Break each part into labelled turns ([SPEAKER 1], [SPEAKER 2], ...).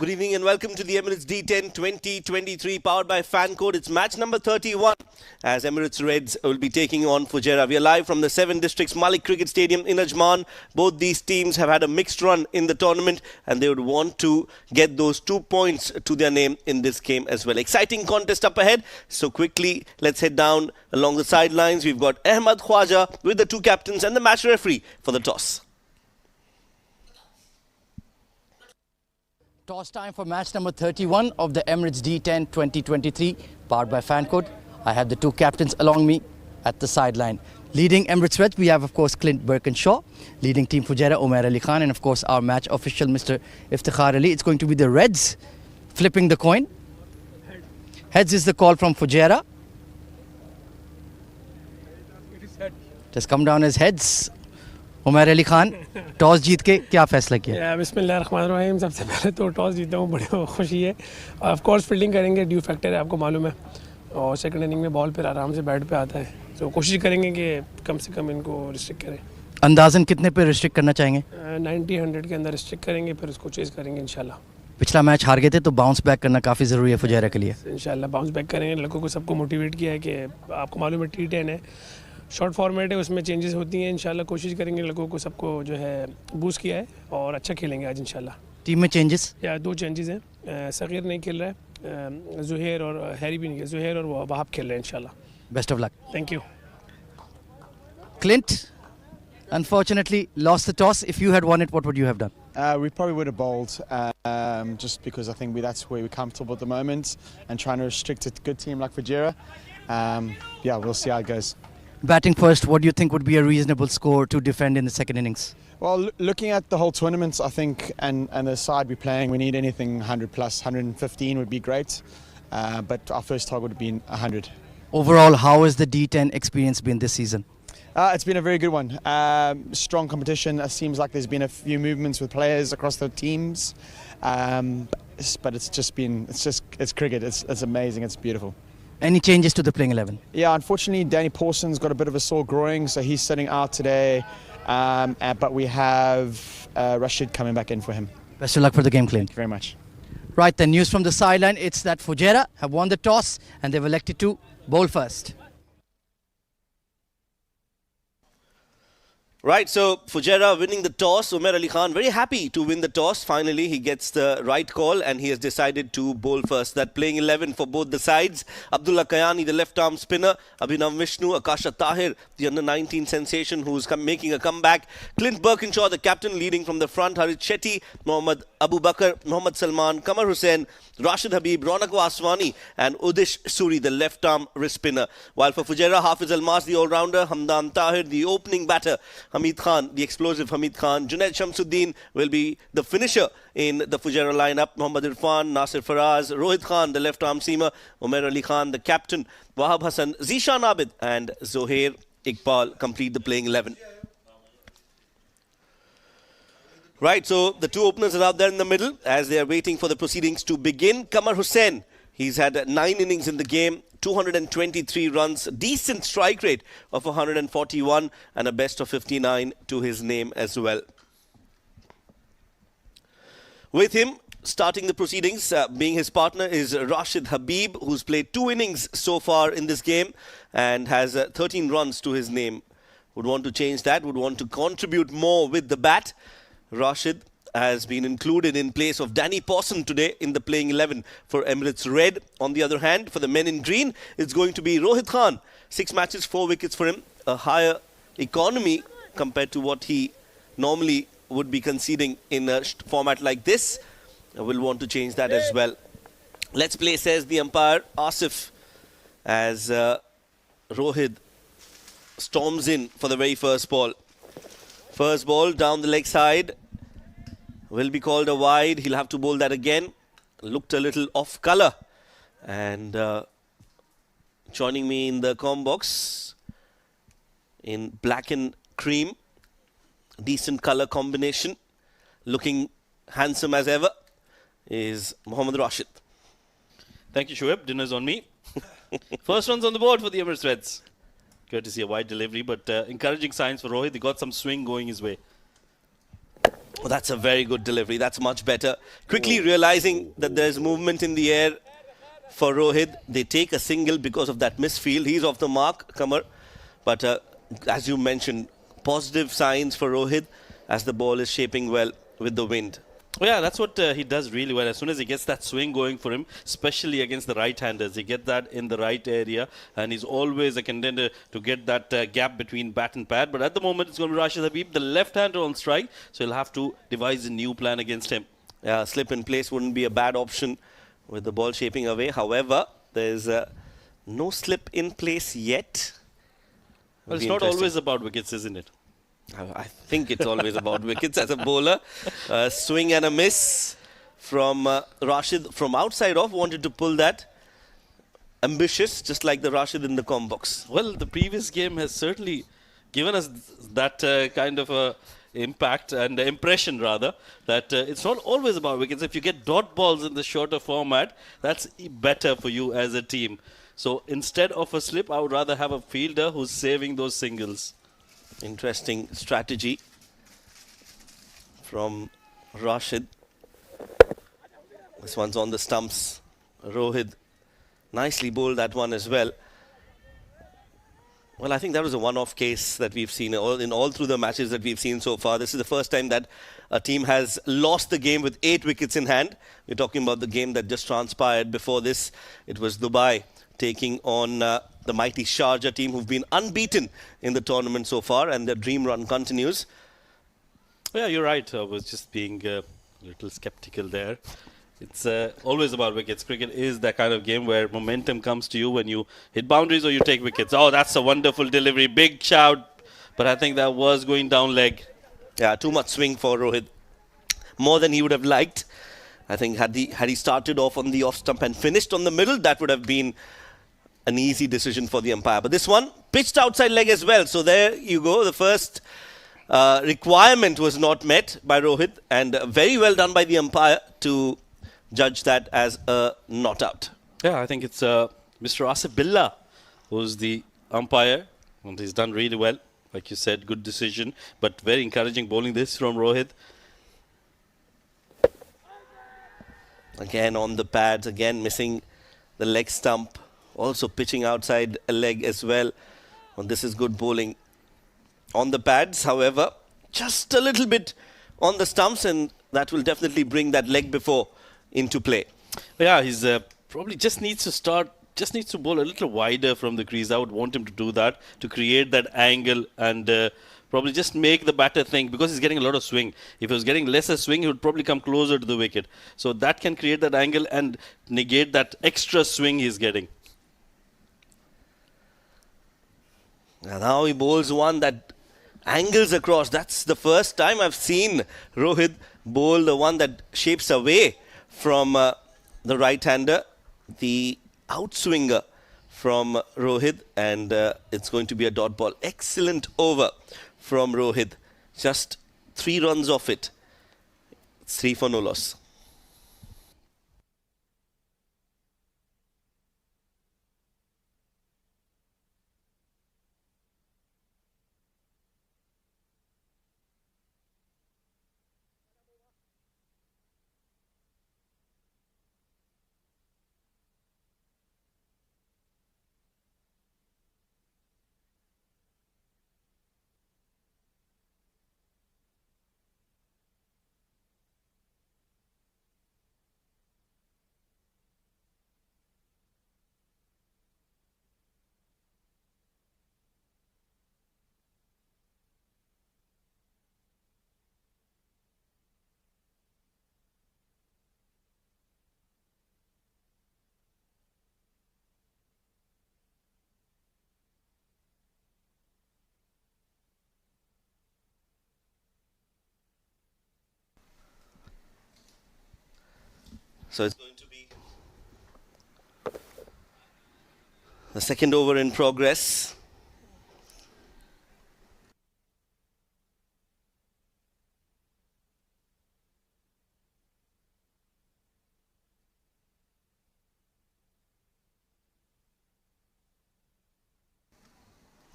[SPEAKER 1] Good evening and welcome to the Emirates D10 2023 powered by FanCode. It's match number 31 as Emirates Reds will be taking on Fujairah. We are live from the 7 Districts Malek Cricket Stadium in Ajman. Both these teams have had a mixed run in the tournament and they would want to get those 2 points to their name in this game as well. Exciting contest up ahead. So quickly, let's head down along the sidelines. We've got Ahmed Khwaja with the two captains and the match referee for the toss.
[SPEAKER 2] Toss time for match number 31 of the Emirates D10 2023, powered by FanCode. I have the two captains along me at the sideline. Leading Emirates Reds, we have, of course, Clint Birkinshaw. Leading Team Fujairah, Umair Ali Khan. And, of course, our match official, Mr. Iftikhar Ali. It's going to be the Reds flipping the coin. Heads is the call from Fujairah. It has come down as heads. Umar Ali Khan toss जीत के क्या फैसला किया?
[SPEAKER 3] बिस्मिल्लाहिर्रहमानिर्रहीम। सबसे पहले तो toss जीता हूँ, बड़ी खुशी है। ऑफ कोर्स फील्डिंग करेंगे, ड्यू फैक्टर है, आपको मालूम है। और सेकंड इनिंग में बॉल फिर आराम से बैट पे आता है, तो कोशिश करेंगे कि कम से कम इनको रिस्ट्रिक्ट करें।
[SPEAKER 2] अंदाज़न कितने पे रिस्ट्रिक्ट करना चाहेंगे?
[SPEAKER 3] 90-100 के अंदर रिस्ट्रिक्ट करेंगे, फिर उसको चेज़ करेंगे इंशाल्लाह।
[SPEAKER 2] पिछला मैच हार गए थे तो बाउंस बैक करना काफ़ी ज़रूरी है फुजैरा के लिए।
[SPEAKER 3] इंशाल्लाह बाउंस बैक करेंगे। लड़कों को सबको मोटिवेट किया है कि आपको मालूम है T10 है, शॉर्ट फॉर्मेट है, उसमें चेंजेस होती हैं। इंशाल्लाह कोशिश करेंगे लड़कों को सबको जो है बूस्ट किया है और अच्छा खेलेंगे आज इंशाल्लाह।
[SPEAKER 2] टीम में चेंजेस
[SPEAKER 3] या 2 चेंजेस हैं। सगीर नहीं खेल रहा है, जुहैर और हैरी भी नहीं खेल, जुहैर और वहाब खेल रहे हैं इंशाल्लाह।
[SPEAKER 2] Best of luck.
[SPEAKER 3] Thank you.
[SPEAKER 2] Clint, unfortunately, lost the toss. If you had won it, what would you have done?
[SPEAKER 4] We probably would have bowled, just because I think that's where we're comfortable at the moment, and trying to restrict a good team like Fujairah. Yeah, we'll see how it goes.
[SPEAKER 2] Batting first, what do you think would be a reasonable score to defend in the second innings?
[SPEAKER 4] Well, looking at the whole tournament, I think, and the side we're playing, we need anything 100 plus, 115 would be great. But our first target would have been 100.
[SPEAKER 2] Overall, how has the D10 experience been this season?
[SPEAKER 4] It's been a very good one. Strong competition. It seems like there's been a few movements with players across the teams. But it's cricket. It's amazing. It's beautiful.
[SPEAKER 2] Any changes to the playing 11?
[SPEAKER 4] Yeah, unfortunately, Danny Paulson's got a bit of a sore groin, so he's sitting out today. But we have Rashid coming back in for him.
[SPEAKER 2] Best of luck for the game, Clint.
[SPEAKER 4] Thank you very much.
[SPEAKER 2] Right, the news from the sideline, it's that Fujairah have won the toss and they've elected to bowl first.
[SPEAKER 1] Right, so Fujairah winning the toss. Umair Ali Khan very happy to win the toss. Finally, he gets the right call and he has decided to bowl first. That playing 11 for both the sides. Abdullah Kayani, the left-arm spinner. Abhinav Vishnu, Akasha Tahir, the under-19 sensation who's making a comeback. Clint Birkinshaw, the captain, leading from the front. Harit Shetty, Mohammad Abu Bakr, Mohammad Salman, Qamar Hussain, Rashid Habib, Ronak Waswani and Udish Suri, the left-arm wrist spinner. While for Fujairah, Hafiz Almas, the all-rounder. Hamdan Tahir, the opening batter. Hamid Khan, the explosive Hamid Khan. Junaid Shamsuddin will be the finisher in the Fujairah lineup. Muhammad Irfan, Nasir Faraz, Rohit Khan, the left-arm seamer. Umair Ali Khan, the captain. Wahab Hassan, Zishan Abid and Zohair Iqbal complete the playing 11. Right, so the two openers are out there in the middle as they are waiting for the proceedings to begin. Qamar Hussain, he's had 9 innings in the game. 223 runs, decent strike rate of 141 and a best of 59 to his name as well. With him, starting the proceedings, being his partner is Rashid Habib, who's played 2 innings so far in this game and has 13 runs to his name. Would want to change that, would want to contribute more with the bat. Rashid has been included in place of Danny Paulson today in the playing 11 for Emirates Red. On the other hand, for the men in green, it's going to be Rohit Khan. 6 matches, 4 wickets for him. A higher economy compared to what he normally would be conceding in a format like this. We'll want to change that as well. Let's play, says the umpire, Asif, as Rohit storms in for the very first ball. First ball down the leg side. Will be called a wide. He'll have to bowl that again. Looked a little off colour. And joining me in the comm box in black and cream. Decent colour combination. Looking handsome as ever is Mohammad Rashid.
[SPEAKER 5] Thank you, Shoaib. Dinner's on me. First runs on the board for the Emirates Reds. Courtesy a wide delivery, but encouraging signs for Rohit. He got some swing going his way.
[SPEAKER 1] Oh, that's a very good delivery. That's much better. Quickly realizing that there's movement in the air for Rohit. They take a single because of that misfield. He's off the mark, Kamar. But as you mentioned, positive signs for Rohit as the ball is shaping well with the wind.
[SPEAKER 5] Oh, yeah, that's what he does really well. As soon as he gets that swing going for him, especially against the right-handers, he gets that in the right area, and he's always a contender to get that gap between bat and pad. But at the moment, it's going to be Rashid Habib, the left-hander on strike, so he'll have to devise a new plan against him.
[SPEAKER 1] Yeah, slip in place wouldn't be a bad option with the ball shaping away. However, there's no slip in place yet.
[SPEAKER 5] Well, it's not always about wickets, isn't it?
[SPEAKER 1] I think it's always about wickets as a bowler. Swing and a miss from Rashid from outside off. Wanted to pull that. Ambitious, just like the Rashid in the com box.
[SPEAKER 5] Well, the previous game has certainly given us that kind of impact and impression, rather, that it's not always about wickets. If you get dot balls in the shorter format, that's better for you as a team. So instead of a slip, I would rather have a fielder who's saving those singles.
[SPEAKER 1] Interesting strategy from Rashid. This one's on the stumps. Rohit nicely bowled that one as well. Well, I think that was a one-off case that we've seen in all through the matches that we've seen so far. This is the first time that a team has lost the game with 8 wickets in hand. We're talking about the game that just transpired before this. It was Dubai taking on the mighty Sharjah team, who've been unbeaten in the tournament so far, and their dream run continues.
[SPEAKER 5] Yeah, you're right. I was just being a little skeptical there. It's always about wickets. Cricket is that kind of game where momentum comes to you when you hit boundaries or you take wickets. Oh, that's a wonderful delivery. Big shout. But I think that was going down leg.
[SPEAKER 1] Yeah, too much swing for Rohit. More than he would have liked. I think had he started off on the off stump and finished on the middle, that would have been an easy decision for the umpire. But this one pitched outside leg as well. So there you go. The first requirement was not met by Rohit, and very well done by the umpire to judge that as a not out.
[SPEAKER 5] Yeah, I think it's Mr. Asif Billah who's the umpire, and he's done really well. Like you said, good decision, but very encouraging bowling this from Rohit.
[SPEAKER 1] Again on the pads, again missing the leg stump. Also pitching outside a leg as well. Well, this is good bowling on the pads. However, just a little bit on the stumps, and that will definitely bring that leg before into play.
[SPEAKER 5] Yeah, he's probably just needs to bowl a little wider from the crease. I would want him to do that to create that angle and probably just make the batter think, because he's getting a lot of swing. If he was getting lesser swing, he would probably come closer to the wicket. So that can create that angle and negate that extra swing he's getting.
[SPEAKER 1] And now he bowls one that angles across. That's the first time I've seen Rohit bowl the one that shapes away from the right-hander. The outswinger from Rohit, and it's going to be a dot ball. Excellent over from Rohit. Just 3 runs off it. 3 for no loss. So it's going to be the second over in progress.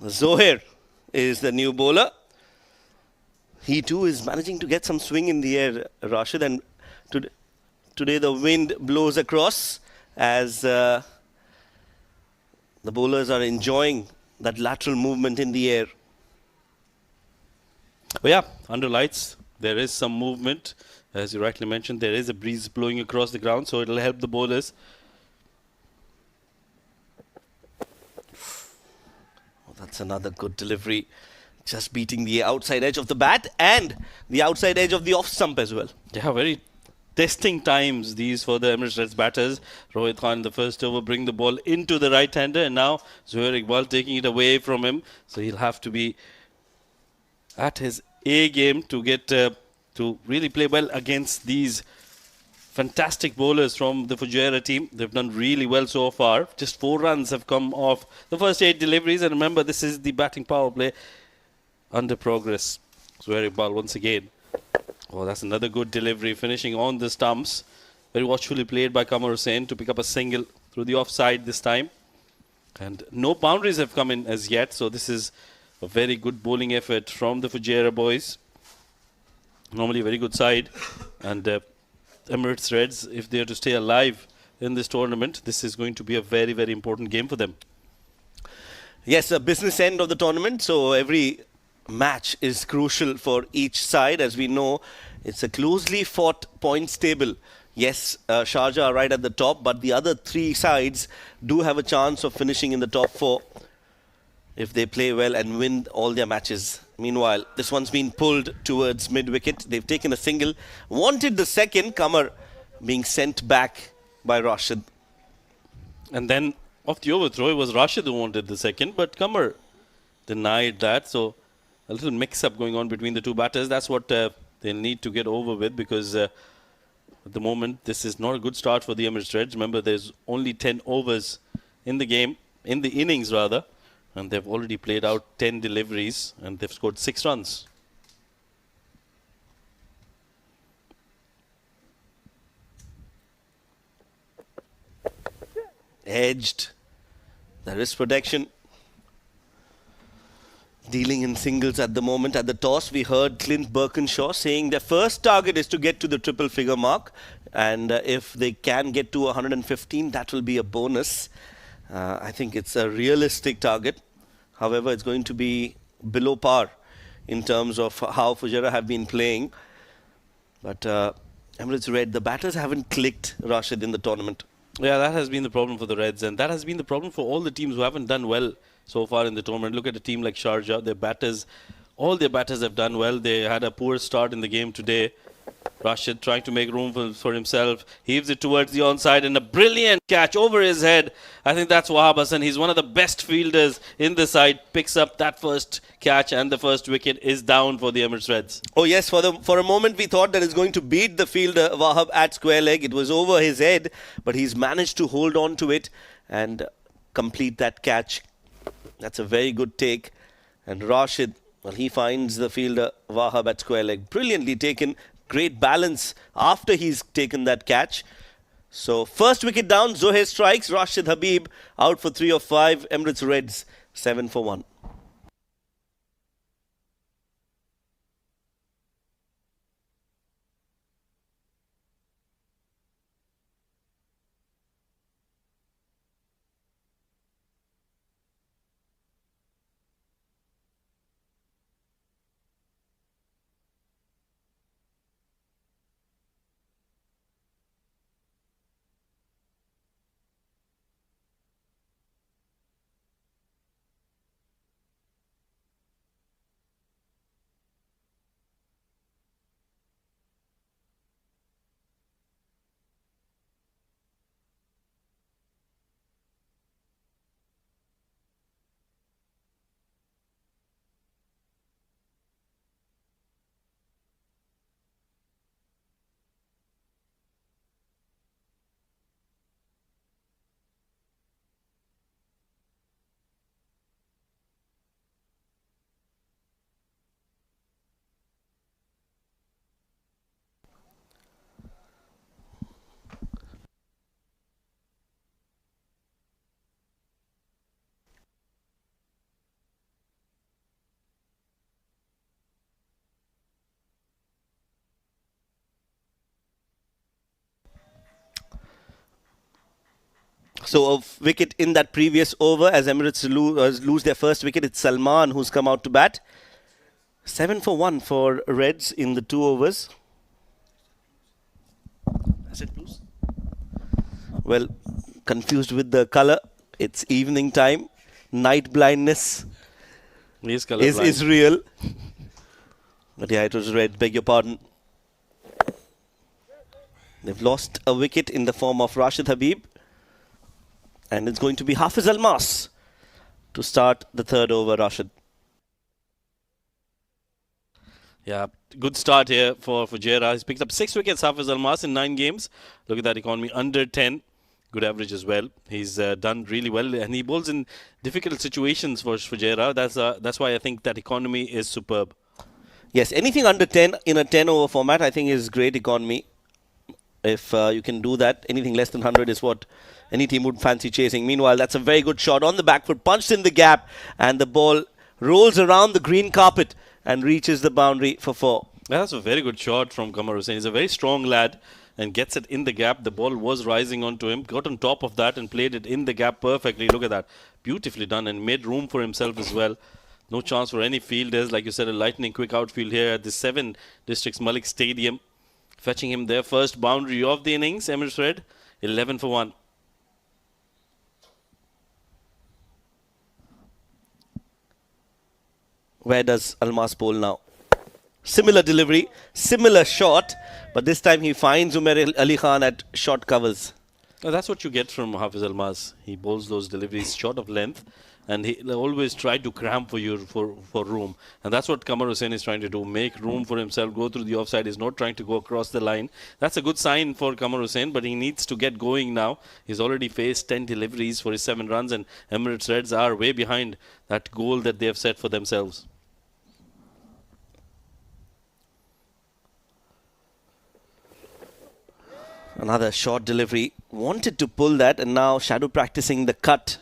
[SPEAKER 1] Zohair is the new bowler. He too is managing to get some swing in the air, Rashid, and today the wind blows across as the bowlers are enjoying that lateral movement in the air.
[SPEAKER 5] But yeah, under lights, there is some movement. As you rightly mentioned, there is a breeze blowing across the ground, so it'll help the bowlers.
[SPEAKER 1] Oh, that's another good delivery. Just beating the outside edge of the bat and the outside edge of the off stump as well.
[SPEAKER 5] Yeah, very testing times these for the Emirates Reds batters. Rohit Khan in the first over bring the ball into the right-hander, and now Zohair Iqbal taking it away from him. So he'll have to be at his A game to get to really play well against these fantastic bowlers from the Fujairah team. They've done really well so far. Just 4 runs have come off the first 8 deliveries, and remember, this is the batting power play under progress. Zohair Iqbal once again. Oh, that's another good delivery, finishing on the stumps. Very watchfully played by Qamar Hussain to pick up a single through the offside this time. And no boundaries have come in as yet, so this is a very good bowling effort from the Fujairah boys. Normally a very good side. And Emirates Reds, if they are to stay alive in this tournament, this is going to be a very, very important game for them.
[SPEAKER 1] Yes, a business end of the tournament, so every match is crucial for each side. As we know, it's a closely fought points table. Yes, Sharjah are right at the top, but the other 3 sides do have a chance of finishing in the top 4 if they play well and win all their matches. Meanwhile, this one's been pulled towards mid-wicket. They've taken a single, wanted the second. Qamar being sent back by Rashid.
[SPEAKER 5] And then off the overthrow, it was Rashid who wanted the second, but Qamar denied that. So a little mix-up going on between the 2 batters. That's what they'll need to get over with, because at the moment, this is not a good start for the Emirates Reds. Remember, there's only 10 overs in the game, in the innings rather, and they've already played out 10 deliveries and they've scored 6 runs.
[SPEAKER 1] Edged. There is protection. Dealing in singles at the moment. At the toss, we heard Clint Birkinshaw saying their first target is to get to the triple figure mark. And if they can get to 115, that will be a bonus. I think it's a realistic target. However, it's going to be below par in terms of how Fujairah have been playing. But Emirates Red, the batters haven't clicked, Rashid, in the tournament.
[SPEAKER 5] Yeah, that has been the problem for the Reds, and that has been the problem for all the teams who haven't done well so far in the tournament. Look at a team like Sharjah. Their batters, all their batters have done well. They had a poor start in the game today. Rashid trying to make room for himself. Heaves it towards the onside and a brilliant catch over his head. I think that's Wahab Hassan. He's one of the best fielders in the side. Picks up that first catch and the first wicket is down for the Emirates Reds.
[SPEAKER 1] Oh yes, for a moment we thought that it's going to beat the fielder Wahab at square leg. It was over his head, but he's managed to hold on to it and complete that catch. That's a very good take. And Rashid, well, he finds the fielder Wahab at square leg. Brilliantly taken. Great balance after he's taken that catch. So first wicket down, Zohair strikes, Rashid Habib out for 3 of 5, Emirates Reds 7 for 1. So a wicket in that previous over as Emirates lose their first wicket. It's Salman who's come out to bat. 7 for 1 for Reds in the 2 overs. Is it blues? Well, confused with the colour. It's evening time. Night blindness is real. But yeah, it was red. Beg your pardon. They've lost a wicket in the form of Rashid Habib. And it's going to be Hafiz Almas to start the third over, Rashid.
[SPEAKER 5] Yeah, good start here for Fujairah. He's picked up 6 wickets, Hafiz Almas, in 9 games. Look at that economy, under 10. Good average as well. He's done really well, and he bowls in difficult situations for Fujairah. That's why I think that economy is superb.
[SPEAKER 1] Yes, anything under 10 in a 10-over format, I think is great economy. If you can do that, anything less than 100 is what any team would fancy chasing. Meanwhile, that's a very good shot on the back foot, punched in the gap, and the ball rolls around the green carpet and reaches the boundary for 4.
[SPEAKER 5] That's a very good shot from Qamar Hussain. He's a very strong lad and gets it in the gap. The ball was rising onto him, got on top of that and played it in the gap perfectly. Look at that. Beautifully done and made room for himself as well. No chance for any fielders. Like you said, a lightning quick outfield here at the 7 Districts Malek Stadium. Fetching him their first boundary of the innings. Emirates Red, 11 for 1.
[SPEAKER 1] Where does Almas bowl now? Similar delivery, similar shot, but this time he finds Umar Ali Khan at short covers.
[SPEAKER 5] Now that's what you get from Hafiz Almas. He bowls those deliveries short of length, and he always try to cram for you for room. And that's what Qamar Hussain is trying to do. Make room for himself, go through the offside. He's not trying to go across the line. That's a good sign for Qamar Hussain, but he needs to get going now. He's already faced 10 deliveries for his 7 runs, and Emirates Reds are way behind that goal that they have set for themselves.
[SPEAKER 1] Another short delivery. Wanted to pull that, and now shadow practicing the cut.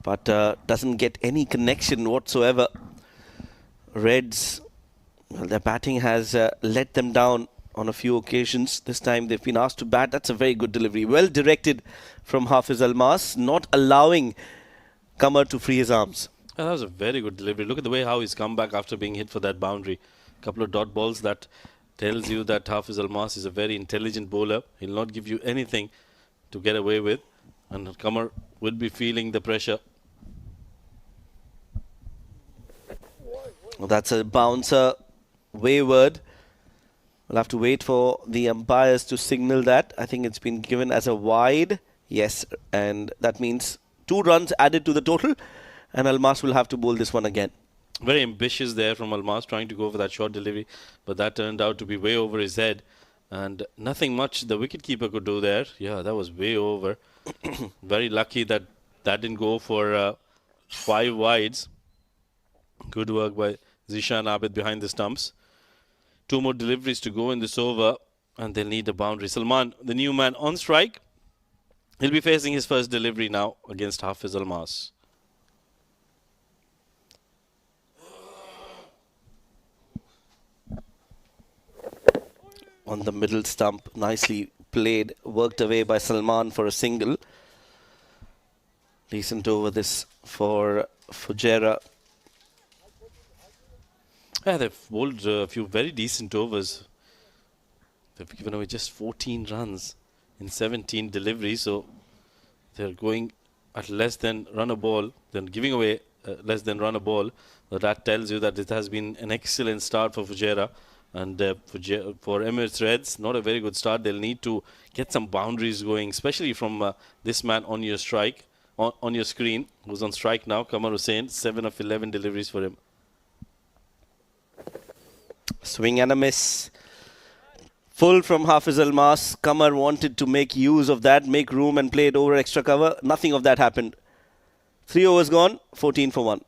[SPEAKER 1] But doesn't get any connection whatsoever. Reds, well, their batting has let them down on a few occasions. This time they've been asked to bat. That's a very good delivery. Well directed from Hafiz Almas, not allowing Qamar to free his arms.
[SPEAKER 5] That was a very good delivery. Look at the way how he's come back after being hit for that boundary. A couple of dot balls that tells you that Hafiz Almas is a very intelligent bowler. He'll not give you anything to get away with. And Qamar will be feeling the pressure.
[SPEAKER 1] Well, that's a bouncer, wayward. We'll have to wait for the umpires to signal that. I think it's been given as a wide. Yes, and that means 2 runs added to the total. And Almas will have to bowl this one again.
[SPEAKER 5] Very ambitious there from Almas, trying to go for that short delivery, but that turned out to be way over his head, and nothing much the wicketkeeper could do there. Yeah, that was way over. Very lucky that that didn't go for 5 wides. Good work by Zishan Abid behind the stumps. 2 more deliveries to go in this over, and they'll need a boundary. Salman, the new man on strike, he'll be facing his first delivery now against Hafiz Almas.
[SPEAKER 1] On the middle stump, nicely played, worked away by Salman for a single. Decent over this for Fujairah.
[SPEAKER 5] Yeah, they've bowled a few very decent overs. They've given away just 14 runs in 17 deliveries, so they're going at less than run a ball, then giving away less than run a ball. So that tells you that it has been an excellent start for Fujairah. And for Emirates Reds, not a very good start. They'll need to get some boundaries going, especially from this man on your strike, on your screen, who's on strike now, Qamar Hussain. 7 of 11 deliveries for him.
[SPEAKER 1] Swing and a miss. Full from Hafiz Almas. Qamar wanted to make use of that, make room and play it over extra cover. Nothing of that happened. 3 overs gone, 14 for 1.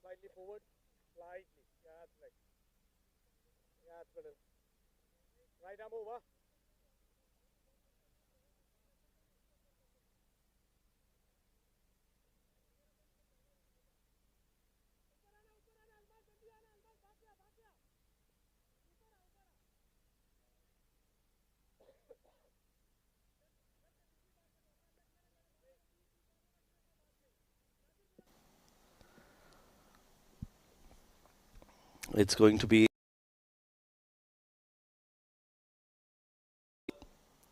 [SPEAKER 3] Slightly forward, slightly.
[SPEAKER 1] It's going to be...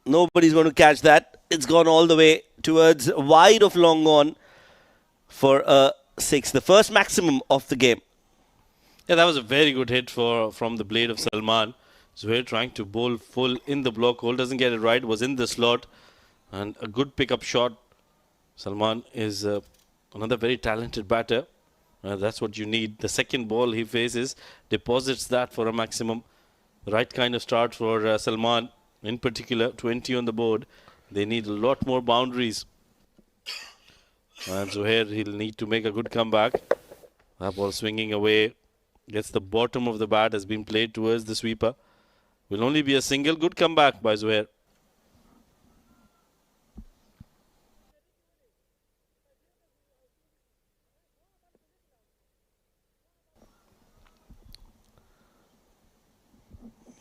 [SPEAKER 1] Nobody's going to catch that. It's gone all the way towards wide of long on for a 6. The first maximum of the game.
[SPEAKER 5] Yeah, that was a very good hit from the blade of Salman. Zuhair trying to bowl full in the block hole. Doesn't get it right. Was in the slot. And a good pickup shot. Salman is another very talented batter. That's what you need. The second ball he faces deposits that for a maximum. Right kind of start for Salman. In particular, 20 on the board. They need a lot more boundaries. And Zuhair, he'll need to make a good comeback. That ball swinging away. Gets the bottom of the bat, has been played towards the sweeper. Will only be a single. Good comeback by Zuhair.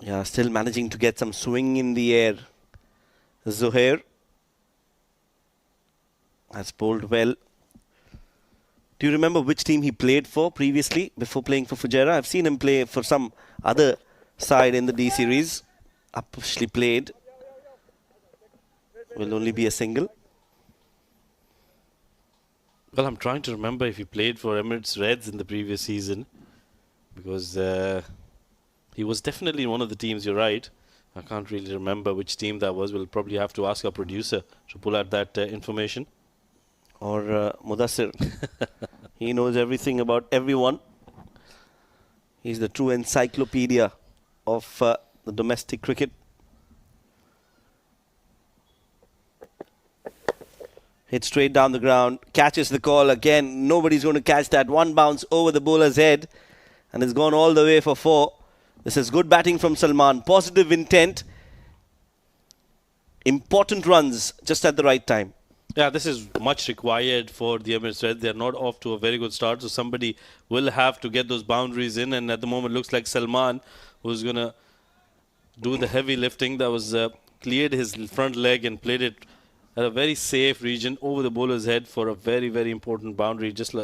[SPEAKER 1] Yeah, still managing to get some swing in the air. Zuhair has bowled well. Do you remember which team he played for previously before playing for Fujairah? I've seen him play for some other side in the D series. Officially played. Will only be a single.
[SPEAKER 5] Well, I'm trying to remember if he played for Emirates Reds in the previous season. Because he was definitely in one of the teams, you're right. I can't really remember which team that was. We'll probably have to ask our producer to pull out that information.
[SPEAKER 1] Or Mudassir. He knows everything about everyone. He's the true encyclopedia of the domestic cricket. Hit straight down the ground. Catches the call again. Nobody's going to catch that. One bounce over the bowler's head. And it's gone all the way for 4. This is good batting from Salman. Positive intent. Important runs just at the right time.
[SPEAKER 5] Yeah, this is much required for the Emirates Reds. They're not off to a very good start, so somebody will have to get those boundaries in. And at the moment, looks like Salman, who's going to do the heavy lifting. That was cleared his front leg and played it at a very safe region over the bowler's head for a very, very important boundary, just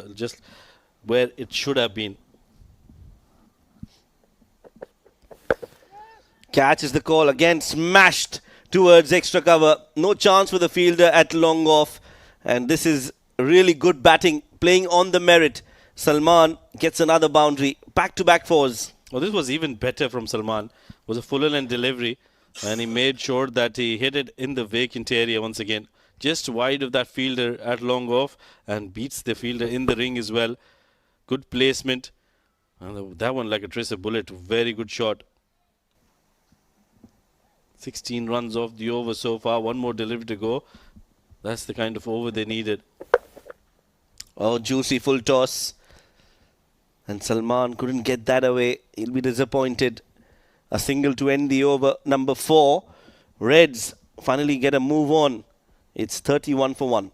[SPEAKER 5] where it should have been.
[SPEAKER 1] Catches the call again, smashed towards extra cover. No chance for the fielder at long off. And this is really good batting, playing on the merit. Salman gets another boundary. Back-to-back 4s.
[SPEAKER 5] Well, this was even better from Salman. It was a full length delivery. And he made sure that he hit it in the vacant area once again. Just wide of that fielder at long off. And beats the fielder in the ring as well. Good placement. And that one like a tracer bullet. Very good shot. 16 runs off the over so far. One more delivery to go. That's the kind of over they needed.
[SPEAKER 1] Oh, juicy full toss. And Salman couldn't get that away. He'll be disappointed. A single to end the over. Number 4. Reds finally get a move on. It's 31 for 1.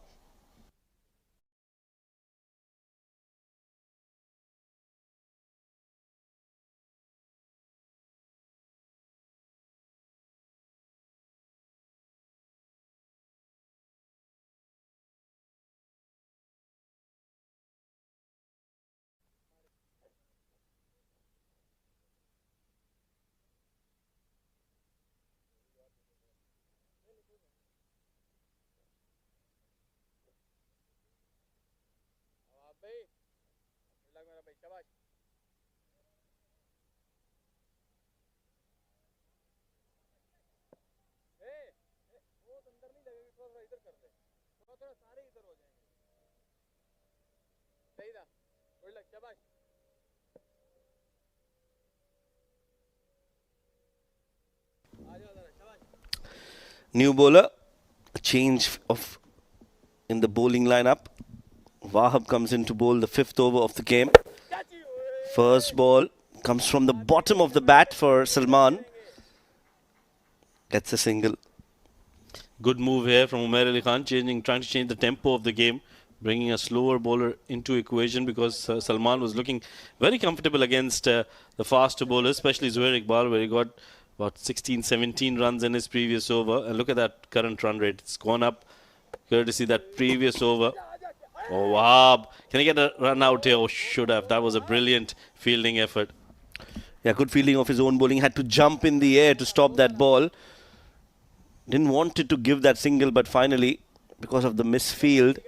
[SPEAKER 1] New bowler, a change of in the bowling lineup. Wahab comes in to bowl the 5th over of the game. First ball Comes from the bottom of the bat for Salman. Gets a single.
[SPEAKER 5] Good move here from Umair Ali Khan, trying to change the tempo of the game, bringing a slower bowler into equation because Salman was looking very comfortable against the faster bowlers, especially Zuhair Iqbal, where he got about 16, 17 runs in his previous over. And look at that current run rate. It's gone up courtesy that previous over. Oh, Wahab. Can he get a run out here? Oh, should have. That was a brilliant fielding effort.
[SPEAKER 1] Yeah, good fielding of his own bowling. Had to jump in the air to stop that ball. Didn't want it to give that single, but finally, because of the misfield,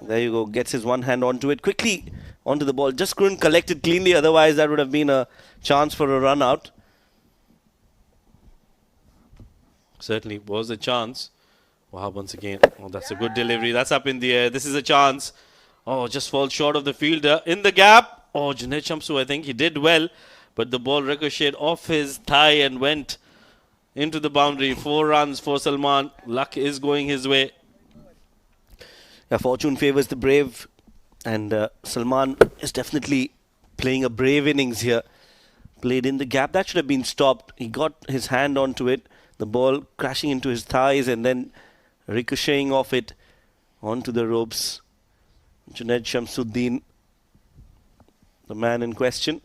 [SPEAKER 1] there you go, gets his one hand onto it. Quickly onto the ball. Just couldn't collect it cleanly, otherwise that would have been a chance for a run out.
[SPEAKER 5] Certainly was a chance. Wow, once again. Oh, that's a good delivery. That's up in the air. This is a chance. Oh, just falls short of the fielder. In the gap. Oh, Junaid Shamsu, I think he did well, but the ball ricocheted off his thigh and went into the boundary. 4 runs for Salman. Luck is going his way.
[SPEAKER 1] Yeah, fortune favours the brave, and Salman is definitely playing a brave innings here. Played in the gap. That should have been stopped. He got his hand onto it. The ball crashing into his thighs and then ricocheting off it onto the ropes. Junaid Shamsuddin, the man in question.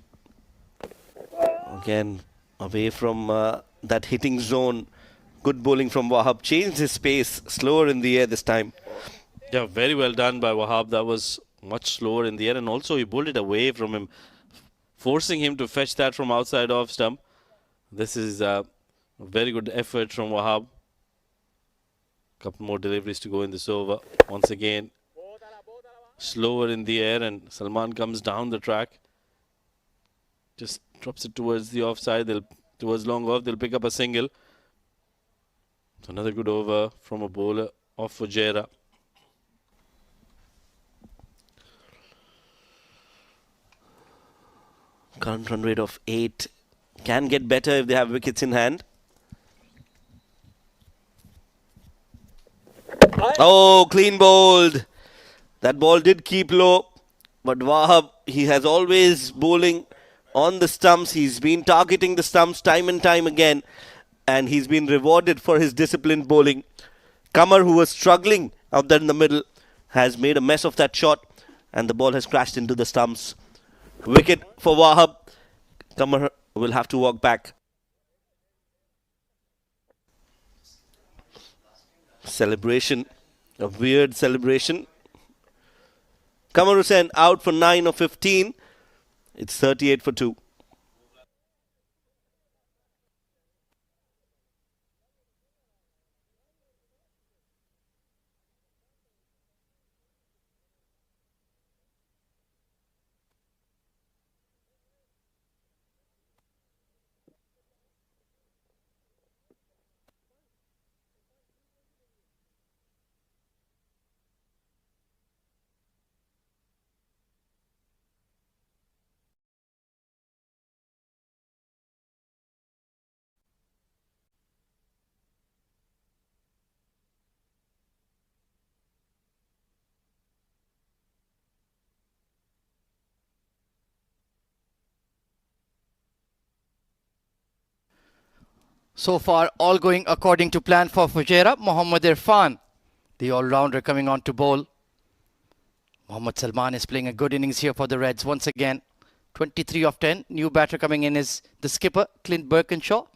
[SPEAKER 1] Again, away from that hitting zone. Good bowling from Wahab. Changed his pace. Slower in the air this time.
[SPEAKER 5] Yeah, very well done by Wahab. That was much slower in the air, and also he bowled it away from him, forcing him to fetch that from outside off stump. This is a very good effort from Wahab. Couple more deliveries to go in this over. Once again, slower in the air, and Salman comes down the track. Just drops it towards the offside. Towards long off, they'll pick up a single. So another good over from a bowler off Fujairah.
[SPEAKER 1] Current run rate of 8. Can get better if they have wickets in hand. Oh, clean bowled. That ball did keep low. But Wahab, he has always bowling on the stumps. He's been targeting the stumps time and time again. And he's been rewarded for his disciplined bowling. Qamar, who was struggling out there in the middle, has made a mess of that shot. And the ball has crashed into the stumps. Wicket for Wahab. Qamar will have to walk back. Celebration. A weird celebration. Qamar Hussain out for 9 of 15. It's 38 for 2.
[SPEAKER 2] So far, all going according to plan for Fujairah. Mohammad Irfan, the all-rounder, coming on to bowl. Mohammad Salman is playing a good innings here for the Reds once again. 23 of 10. New batter coming in is the skipper, Clint Birkinshaw.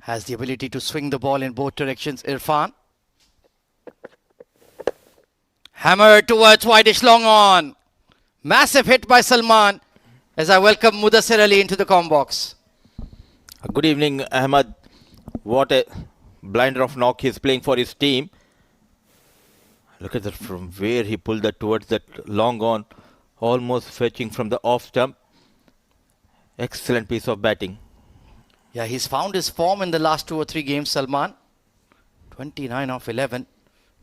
[SPEAKER 2] Has the ability to swing the ball in both directions, Irfan. Hammer towards wideish long on. Massive hit by Salman. As I welcome Mudassir Ali into the comm box.
[SPEAKER 6] Good evening, Ahmad. What a blinder of knock he's playing for his team. Look at that, from where he pulled that towards that long on, almost fetching from the off stump. Excellent piece of batting.
[SPEAKER 2] Yeah, he's found his form in the last 2 or 3 games, Salman. 29 of 11.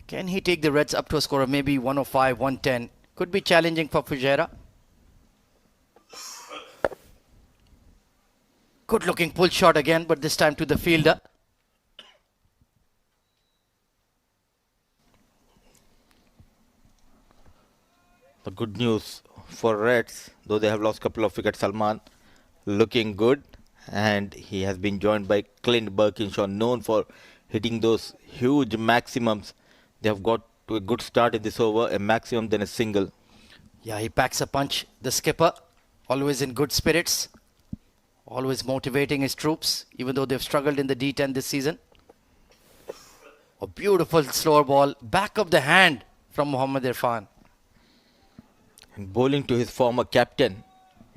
[SPEAKER 2] Can he take the Reds up to a score of maybe 105, 110? Could be challenging for Fujairah. Good looking pull shot again, but this time to the fielder.
[SPEAKER 6] The good news for Reds, though they have lost a couple of wickets. Salman looking good, and he has been joined by Clint Birkinshaw, known for hitting those huge maximums. They have got to a good start in this over, a maximum then a single.
[SPEAKER 2] Yeah, he packs a punch. The skipper, always in good spirits, always motivating his troops, even though they've struggled in the D10 this season. A beautiful slower ball, back of the hand from Mohammad Irfan.
[SPEAKER 6] And bowling to his former captain.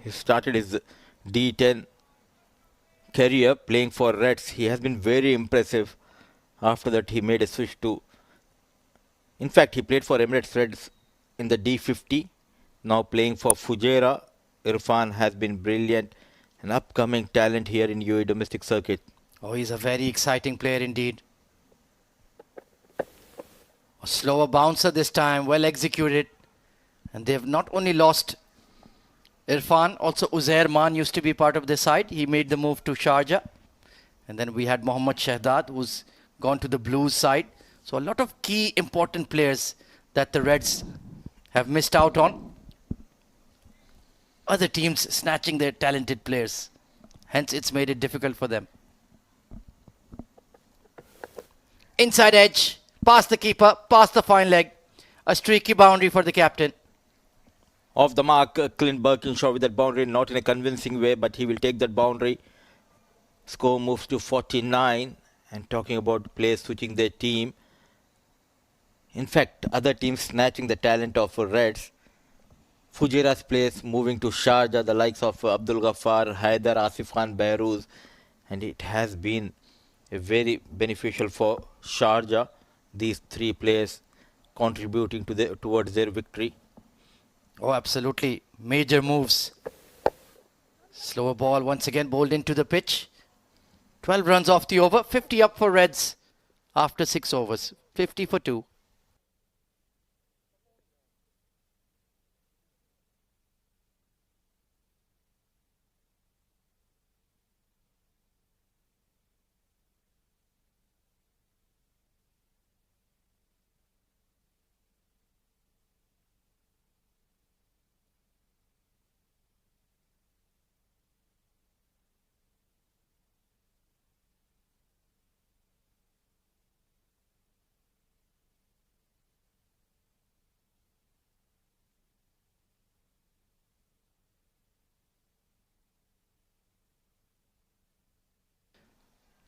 [SPEAKER 6] He started his D10 career playing for Reds. He has been very impressive. After that, he made a switch to... In fact, he played for Emirates Reds in the D50. Now playing for Fujairah. Irfan has been brilliant. An upcoming talent here in UAE domestic circuit.
[SPEAKER 2] Oh, he's a very exciting player indeed. A slower bouncer this time, well executed. And they've not only lost Irfan, also Uzair Man used to be part of the side. He made the move to Sharjah. And then we had Mohammad Shahdad, who's gone to the Blues side. So a lot of key important players that the Reds have missed out on. Other teams snatching their talented players. Hence it's made it difficult for them. Inside edge, past the keeper, past the fine leg. A streaky boundary for the captain.
[SPEAKER 6] Off the mark, Clint Birkinshaw with that boundary, not in a convincing way, but he will take that boundary. Score moves to 49. And talking about players switching their team. In fact, other teams snatching the talent of Reds. Fujairah's place moving to Sharjah, the likes of Abdul Ghaffar, Haider, Asif Khan, Behruz. And it has been a very beneficial for Sharjah. These three players contributing to towards their victory.
[SPEAKER 2] Oh, absolutely. Major moves. Slower ball once again bowled into the pitch. 12 runs off the over. 50 up for Reds after 6 overs. 50 for 2.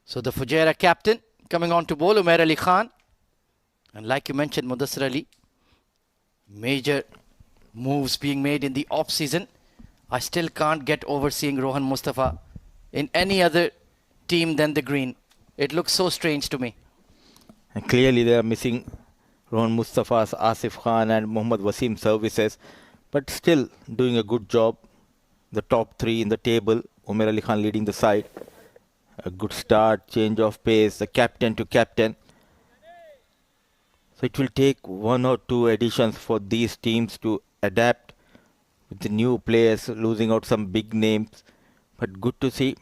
[SPEAKER 2] So the Fujairah captain coming on to bowl, Umair Ali Khan. And like you mentioned, Mudassir Ali, major moves being made in the off-season. I still can't get over seeing Rohan Mustafa in any other team than the green. It looks so strange to me.
[SPEAKER 6] And clearly they are missing Rohan Mustafa's, Asif Khan and Mohammad Wasim services. But still doing a good job. The top three in the table, Umair Ali Khan leading the side. A good start, change of pace, the captain to captain. So it will take 1 or 2 additions for these teams to adapt with the new players, losing out some big names. But good to see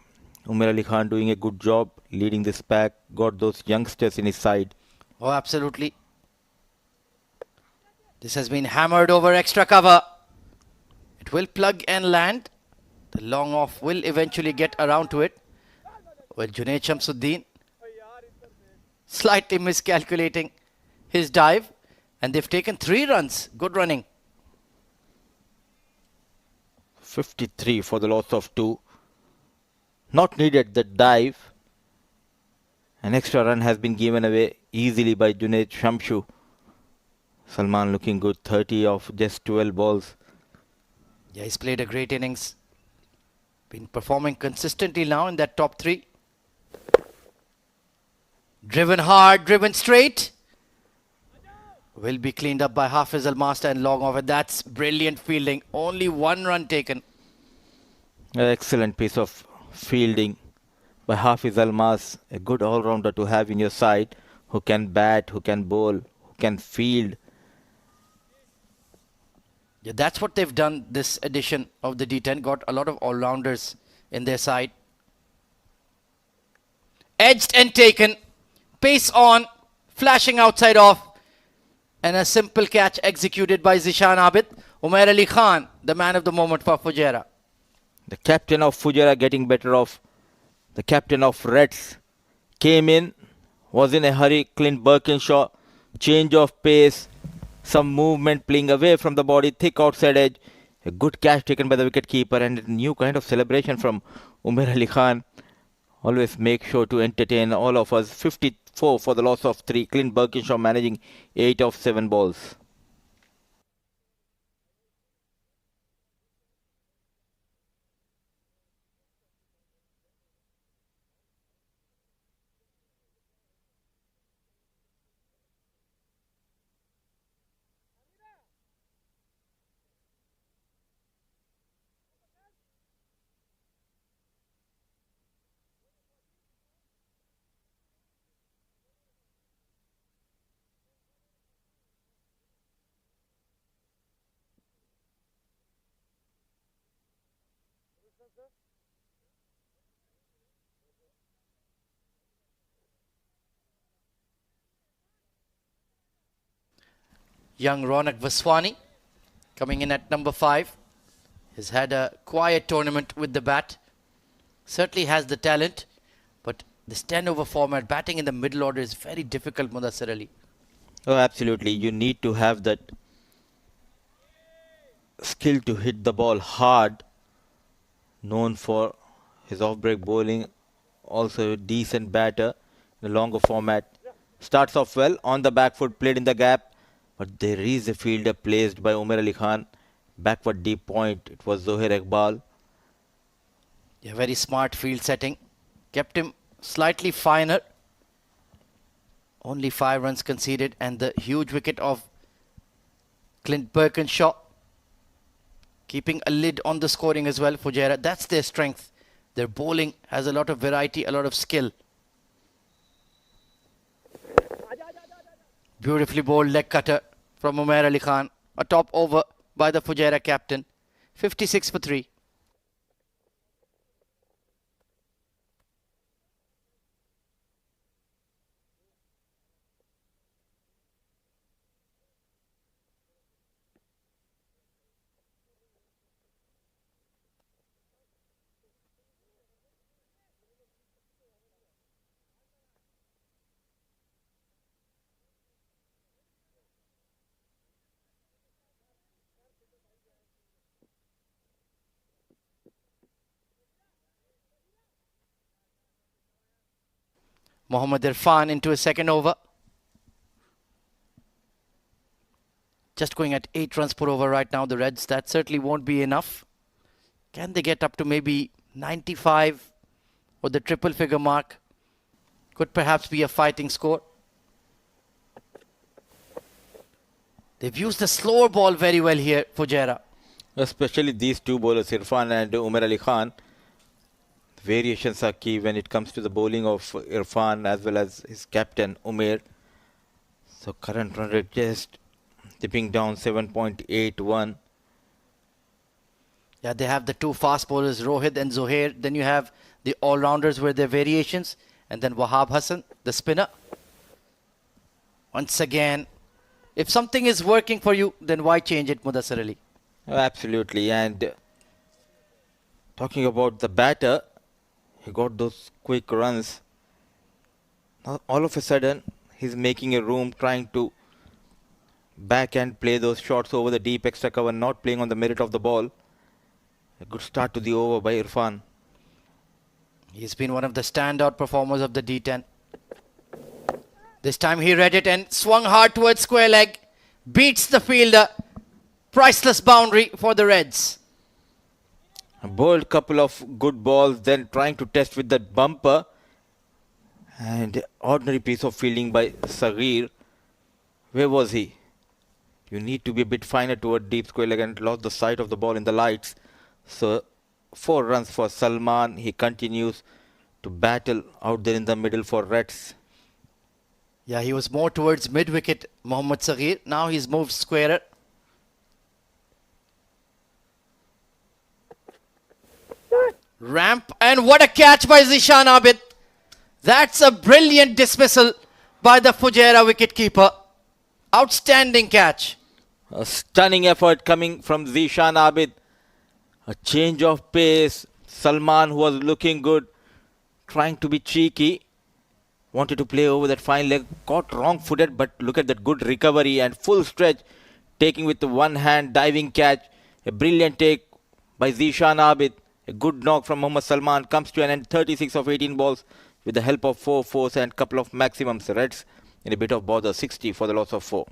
[SPEAKER 6] Umair Ali Khan doing a good job, leading this pack, got those youngsters in his side.
[SPEAKER 2] Oh, absolutely. This has been hammered over extra cover. It will plug and land. The long off will eventually get around to it. Well, Junaid Shamsuddin slightly miscalculating his dive, and they've taken 3 runs. Good running.
[SPEAKER 6] 53 for the loss of 2. Not needed the dive. An extra run has been given away easily by Junaid Shamshu. Salman looking good, 30 of just 12 balls.
[SPEAKER 2] Yeah, he's played a great innings. Been performing consistently now in that top 3. Driven hard, driven straight. Will be cleaned up by Hafiz Al-Master and long off. And that's brilliant fielding. Only 1 run taken.
[SPEAKER 6] An excellent piece of fielding by Hafiz Al-Mas. A good all-rounder to have in your side. Who can bat, who can bowl, who can field.
[SPEAKER 2] Yeah, that's what they've done this edition of the D10. Got a lot of all-rounders in their side. Edged and taken. Pace on. Flashing outside off. And a simple catch executed by Zishan Abid. Umair Ali Khan, the man of the moment for Fujairah.
[SPEAKER 6] The captain of Fujairah getting better of the captain of Reds. Came in, was in a hurry. Clint Birkinshaw, change of pace, some movement playing away from the body, thick outside edge. A good catch taken by the wicket keeper and a new kind of celebration from Umair Ali Khan. Always make sure to entertain all of us. 54 for the loss of 3. Clint Birkinshaw managing 8 of 7 balls.
[SPEAKER 2] Young Ronak Vaswani coming in at number 5. Has had a quiet tournament with the bat. Certainly has the talent, but this 10 over format, batting in the middle order is very difficult, Mudassir Ali.
[SPEAKER 6] Oh, absolutely. You need to have that skill to hit the ball hard. Known for his off-break bowling. Also a decent batter in a longer format. Starts off well on the back foot, played in the gap. But there is a fielder placed by Umair Ali Khan. Backward deep point. It was Zohair Iqbal.
[SPEAKER 2] Yeah, very smart field setting. Kept him slightly finer. Only 5 runs conceded, and the huge wicket of Clint Birkinshaw. Keeping a lid on the scoring as well, Fujairah. That's their strength. Their bowling has a lot of variety, a lot of skill. Beautifully bowled leg cutter from Umair Ali Khan. A top over by the Fujairah captain. 56 for 3. Mohammad Irfan into his second over. Just going at 8 runs per over right now, the Reds. That certainly won't be enough. Can they get up to maybe 95 or the triple figure mark? Could perhaps be a fighting score. They've used the slower ball very well here, Fujairah.
[SPEAKER 6] Especially these two bowlers, Irfan and Umair Ali Khan. Variations are key when it comes to the bowling of Irfan as well as his captain Umair. So current run rate just dipping down 7.81.
[SPEAKER 2] Yeah, they have the 2 fast bowlers, Rohit and Zohair. Then you have the all-rounders with their variations. And then Wahab Hassan, the spinner. Once again, if something is working for you, then why change it, Mudassir Ali?
[SPEAKER 6] Oh, absolutely. And talking about the batter, he got those quick runs. Now, all of a sudden, he's making a room, trying to back and play those shots over the deep extra cover, not playing on the merit of the ball. A good start to the over by Irfan.
[SPEAKER 2] He's been one of the standout performers of the D10. This time he read it and swung hard towards square leg. Beats the fielder. Priceless boundary for the Reds.
[SPEAKER 6] A bowled couple of good balls, then trying to test with that bumper. And ordinary piece of fielding by Saghir. Where was he? You need to be a bit finer toward deep square leg and lost the sight of the ball in the lights. So 4 runs for Salman. He continues to battle out there in the middle for Reds.
[SPEAKER 2] Yeah, he was more towards mid-wicket, Mohammad Saghir. Now he's moved squarer. Ramp, and what a catch by Zishan Abid. That's a brilliant dismissal by the Fujairah wicketkeeper. Outstanding catch.
[SPEAKER 6] A stunning effort coming from Zishan Abid. A change of pace. Salman, who was looking good, trying to be cheeky, wanted to play over that fine leg, got wrong footed, but look at that good recovery and full stretch, taking with the one hand diving catch. A brilliant take by Zishan Abid. A good knock from Mohammad Salman comes to an end, 36 of 18 balls with the help of 4 fours and couple of maximums. Reds in a bit of bother, 60 for the loss of 4.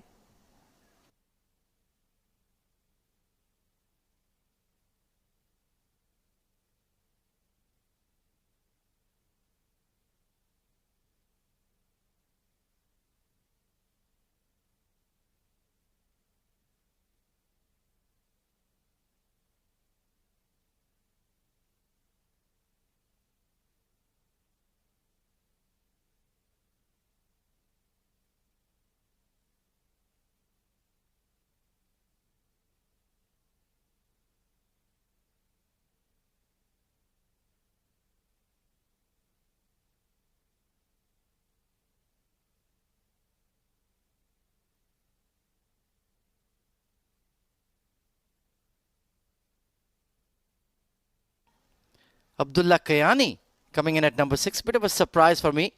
[SPEAKER 2] Abdullah Kayani coming in at number 6. Bit of a surprise for me.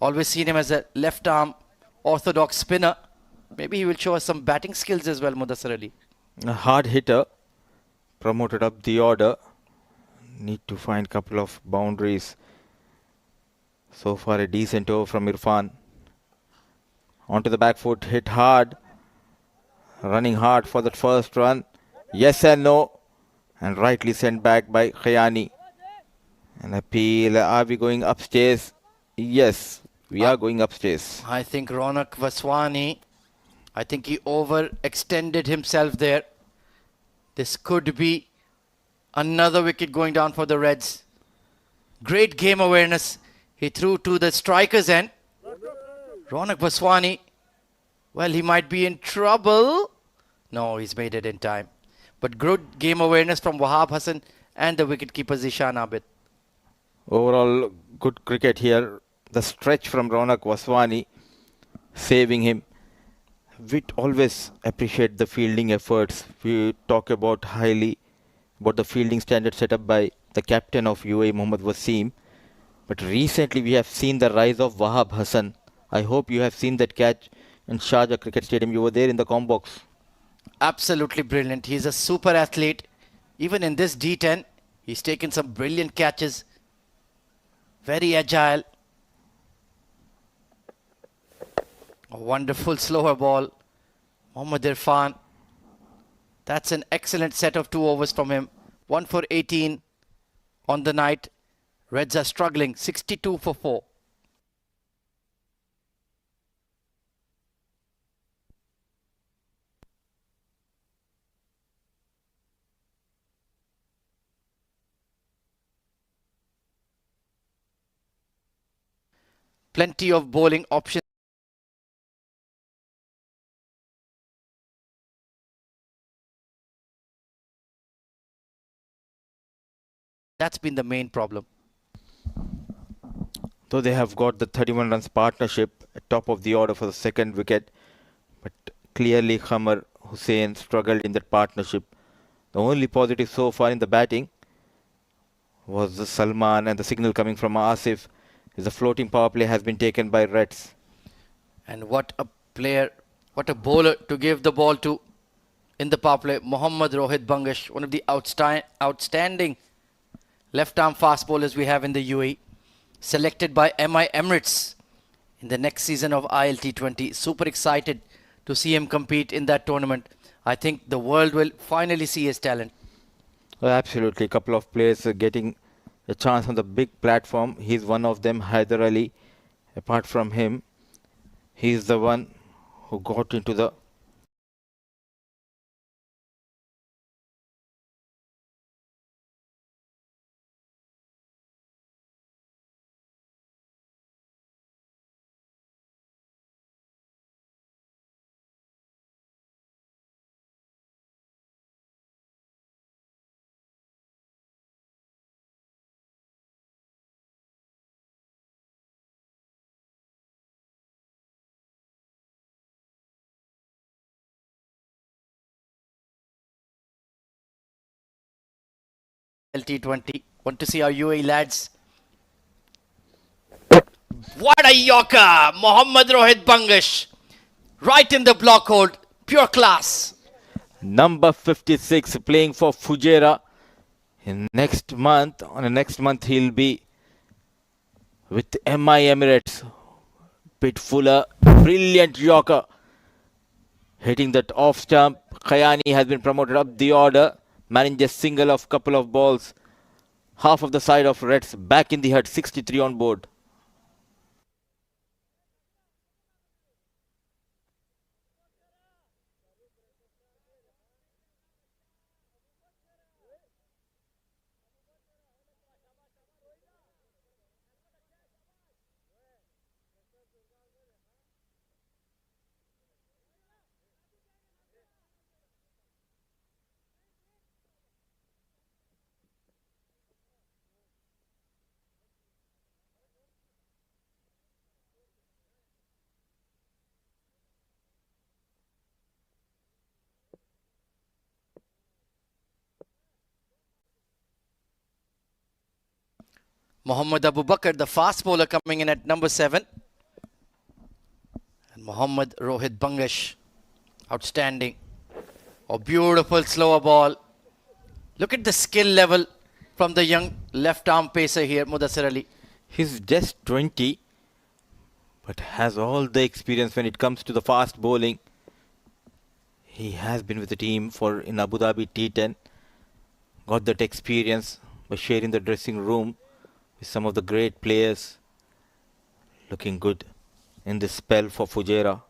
[SPEAKER 2] Always seen him as a left arm orthodox spinner. Maybe he will show us some batting skills as well, Mudassar Ali.
[SPEAKER 6] A hard hitter, promoted up the order. Need to find couple of boundaries. So far a decent over from Irfan. Onto the back foot, hit hard. Running hard for that first run. Yes and no. And rightly sent back by Khayani. An appeal. Are we going upstairs? Yes, we are going upstairs.
[SPEAKER 2] I think Ronak Vaswani, I think he overextended himself there. This could be another wicket going down for the Reds. Great game awareness. He threw to the striker's end. Ronak Vaswani, well, he might be in trouble. No, he's made it in time. But good game awareness from Wahab Hassan and the wicketkeeper Zishan Abid.
[SPEAKER 6] Overall, good cricket here. The stretch from Ronak Vaswani saving him. We always appreciate the fielding efforts. We talk about highly about the fielding standard set up by the captain of UAE, Mohammad Wasim. But recently we have seen the rise of Wahab Hassan. I hope you have seen that catch in Sharjah Cricket Stadium. You were there in the com box.
[SPEAKER 2] Absolutely brilliant. He's a super athlete. Even in this D10, he's taken some brilliant catches. Very agile. A wonderful slower ball. Mohammad Irfan. That's an excellent set of 2 overs from him. 1 for 18 on the night. Reds are struggling. 62 for 4. Plenty of bowling options. That's been the main problem.
[SPEAKER 6] Though they have got the 31 runs partnership at top of the order for the second wicket. But clearly Khamar Hussain struggled in that partnership. The only positive so far in the batting was the Salman, and the signal coming from Asif is the floating power play has been taken by Reds.
[SPEAKER 2] And what a player, what a bowler to give the ball to in the power play. Mohammad Rohit Bangash, one of the outstanding left-arm fast bowlers we have in the UAE. Selected by Emirates in the next season of ILT20. Super excited to see him compete in that tournament. I think the world will finally see his talent.
[SPEAKER 6] Well, absolutely. A couple of players getting a chance on the big platform. He's one of them, Haider Ali. Apart from him, he's the one who got into the
[SPEAKER 2] T20. Want to see our UAE lads. What a yorker! Mohammad Rohit Bangash. Right in the block hold. Pure class.
[SPEAKER 6] Number 56 playing for Fujairah. In next month, he'll be with MI Emirates. Bit fuller, brilliant yorker. Hitting that off stump. Khayani has been promoted up the order. Managed a single of couple of balls. Half of the side of Reds back in the hut. 63 on board.
[SPEAKER 2] Mohammad Abu Bakr, the fast bowler, coming in at number 7. And Mohammad Rohit Bangash, outstanding. A beautiful slower ball. Look at the skill level from the young left arm pacer here, Mudassir Ali.
[SPEAKER 6] He's just 20, but has all the experience when it comes to the fast bowling. He has been with the team in Abu Dhabi T10. Got that experience by sharing the dressing room with some of the great players. Looking good in this spell for Fujairah.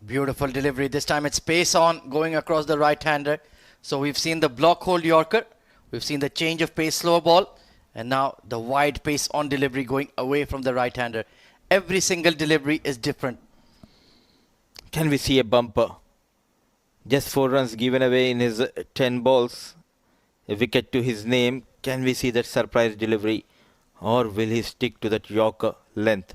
[SPEAKER 2] Beautiful delivery. This time it's pace on, going across the right-hander. So we've seen the block hold yorker. We've seen the change of pace slow ball. And now the wide pace on delivery going away from the right-hander. Every single delivery is different.
[SPEAKER 6] Can we see a bumper? Just 4 runs given away in his 10 balls. A wicket to his name. Can we see that surprise delivery? Or will he stick to that yorker length?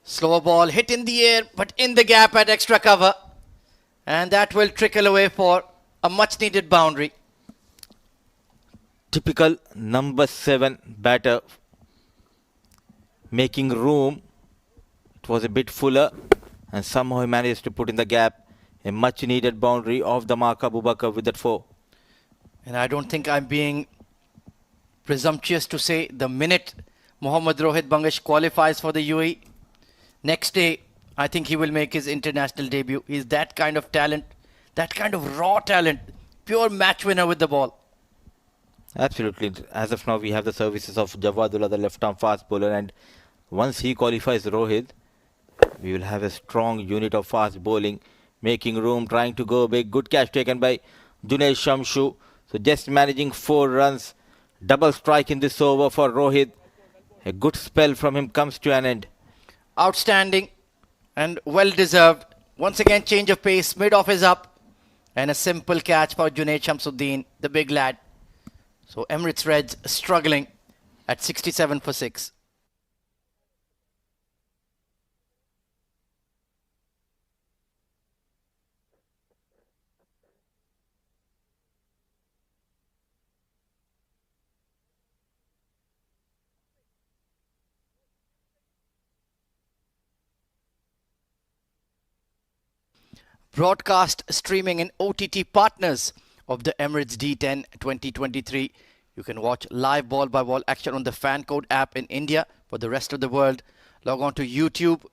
[SPEAKER 2] Slower ball hit in the air, but in the gap at extra cover. And that will trickle away for a much needed boundary.
[SPEAKER 6] Typical number 7 batter. Making room. It was a bit fuller. And somehow he managed to put in the gap a much needed boundary off the mark Abu Bakr with that 4.
[SPEAKER 2] And I don't think I'm being presumptuous to say the minute Mohammad Rohit Bangash qualifies for the UAE, next day I think he will make his international debut. He's that kind of talent, that kind of raw talent, pure match winner with the ball.
[SPEAKER 6] Absolutely. As of now, we have the services of Jawadullah, the left-arm fast bowler, and once he qualifies Rohit, we will have a strong unit of fast bowling, making room, trying to go big. Good catch taken by Junaid Shamshu. So just managing 4 runs. Double strike in this over for Rohit. A good spell from him comes to an end.
[SPEAKER 2] Outstanding and well deserved. Once again, change of pace, mid-off is up. And a simple catch for Junaid Shamsuddin, the big lad. So Emirates Reds struggling at 67 for 6. Broadcast, streaming and OTT partners of the Emirates D10 2023. You can watch live ball-by-ball action on the FanCode app in India. For the rest of the world, log on to YouTube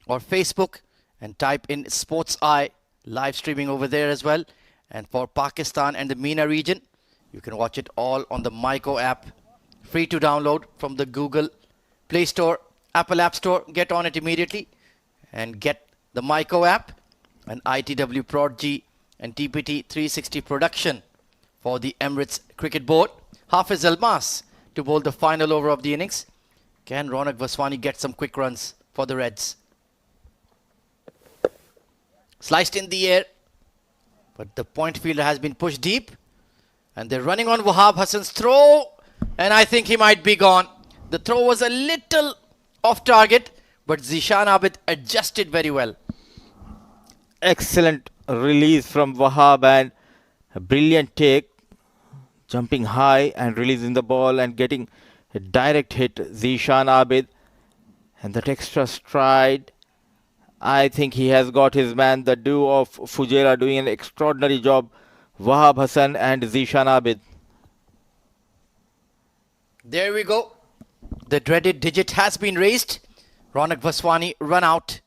[SPEAKER 2] or Facebook and type in Sports Eye, live streaming over there as well. And for Pakistan and the MENA region, you can watch it all on the Myco app. Free to download from the Google Play Store, Apple App Store. Get on it immediately and get the Myco app. An ITW Prod G and TPT 360 production for the Emirates Cricket Board. Hafiz Almas to bowl the final over of the innings. Can Ronak Vaswani get some quick runs for the Reds? Sliced in the air, but the point fielder has been pushed deep. And they're running on Wahab Hassan's throw. And I think he might be gone. The throw was a little off target, but Zishan Abid adjusted very well.
[SPEAKER 6] Excellent release from Wahab and a brilliant take, jumping high and releasing the ball and getting a direct hit. Zishan Abid and that extra stride. I think he has got his man. The duo of Fujairah doing an extraordinary job. Wahab Hassan and Zishan Abid.
[SPEAKER 2] There we go. The dreaded digit has been raised. Ronak Vaswani run out.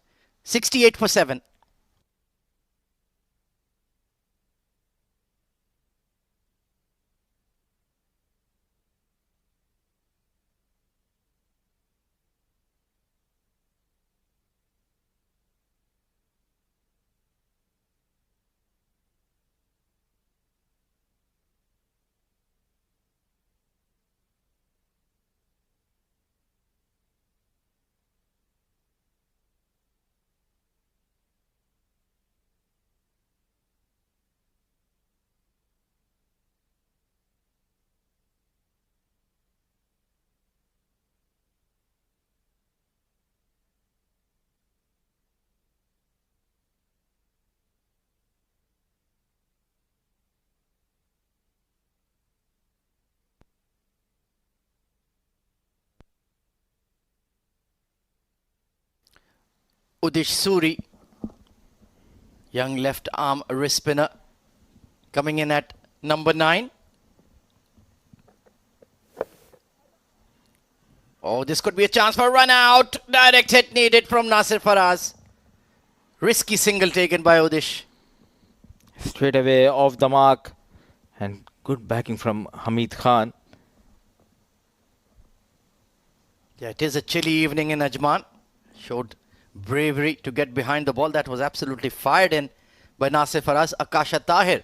[SPEAKER 2] 68 for 7. Udish Suri, young left arm wrist spinner, coming in at number 9. Oh, this could be a chance for a run out. Direct hit needed from Nasir Faraz. Risky single taken by Udish.
[SPEAKER 6] Straight away off the mark and good backing from Hamid Khan.
[SPEAKER 2] Yeah, it is a chilly evening in Ajman. Showed bravery to get behind the ball. That was absolutely fired in by Nasir Faraz. Akasha Tahir,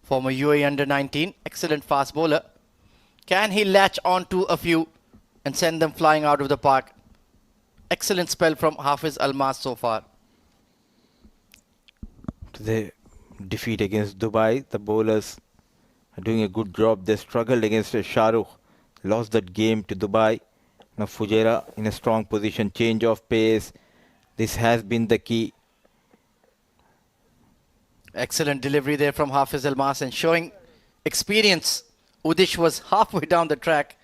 [SPEAKER 2] former UAE under-19, excellent fast bowler. Can he latch on to a few and send them flying out of the park? Excellent spell from Hafiz Almas so far.
[SPEAKER 6] To the defeat against Dubai, the bowlers are doing a good job. They struggled against Shahrukh, lost that game to Dubai. Now Fujairah in a strong position, change of pace. This has been the key.
[SPEAKER 2] Excellent delivery there from Hafiz Almas and showing experience. Udish was halfway down the track,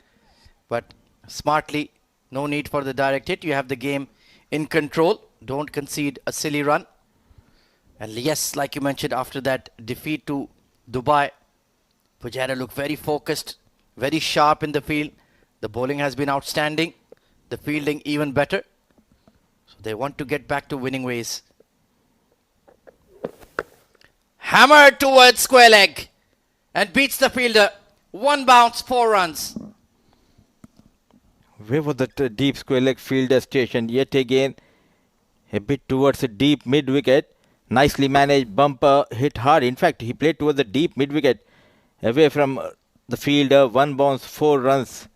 [SPEAKER 2] but smartly, no need for the direct hit. You have the game in control. Don't concede a silly run. And yes, like you mentioned, after that defeat to Dubai, Fujairah looked very focused, very sharp in the field. The bowling has been outstanding. The fielding even better. So they want to get back to winning ways. Hammered towards square leg and beats the fielder. 1 bounce, 4 runs.
[SPEAKER 6] Where was that deep square leg fielder stationed? Yet again, a bit towards a deep mid wicket. Nicely managed, bumper, hit hard. In fact, he played towards the deep mid wicket, away from the fielder. 1 bounce, 4 runs.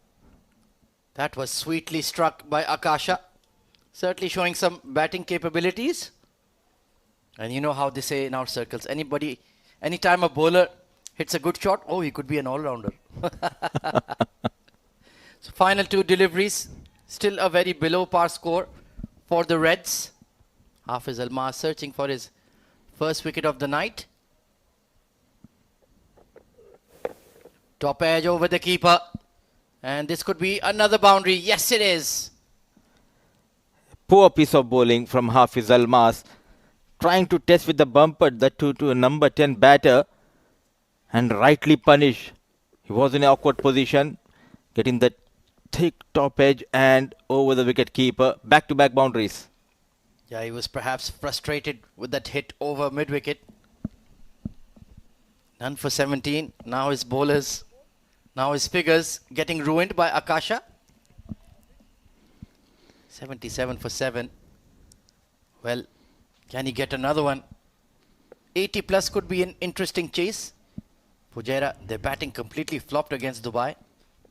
[SPEAKER 2] That was sweetly struck by Akasha. Certainly showing some batting capabilities. And you know how they say in our circles, anytime a bowler hits a good shot, oh, he could be an all-rounder. So final 2 deliveries. Still a very below par score for the Reds. Hafiz Almas searching for his first wicket of the night. Top edge over the keeper. And this could be another boundary. Yes, it is.
[SPEAKER 6] Poor piece of bowling from Hafiz Almas. Trying to test with the bumper, that to a number 10 batter. And rightly punished. He was in an awkward position. Getting that thick top edge and over the wicket keeper. Back-to-back boundaries.
[SPEAKER 2] Yeah, he was perhaps frustrated with that hit over mid-wicket. None for 17. Now his bowlers, now his figures getting ruined by Akasha. 77 for 7. Well, can he get another one? 80 plus could be an interesting chase. Fujairah, their batting completely flopped against Dubai.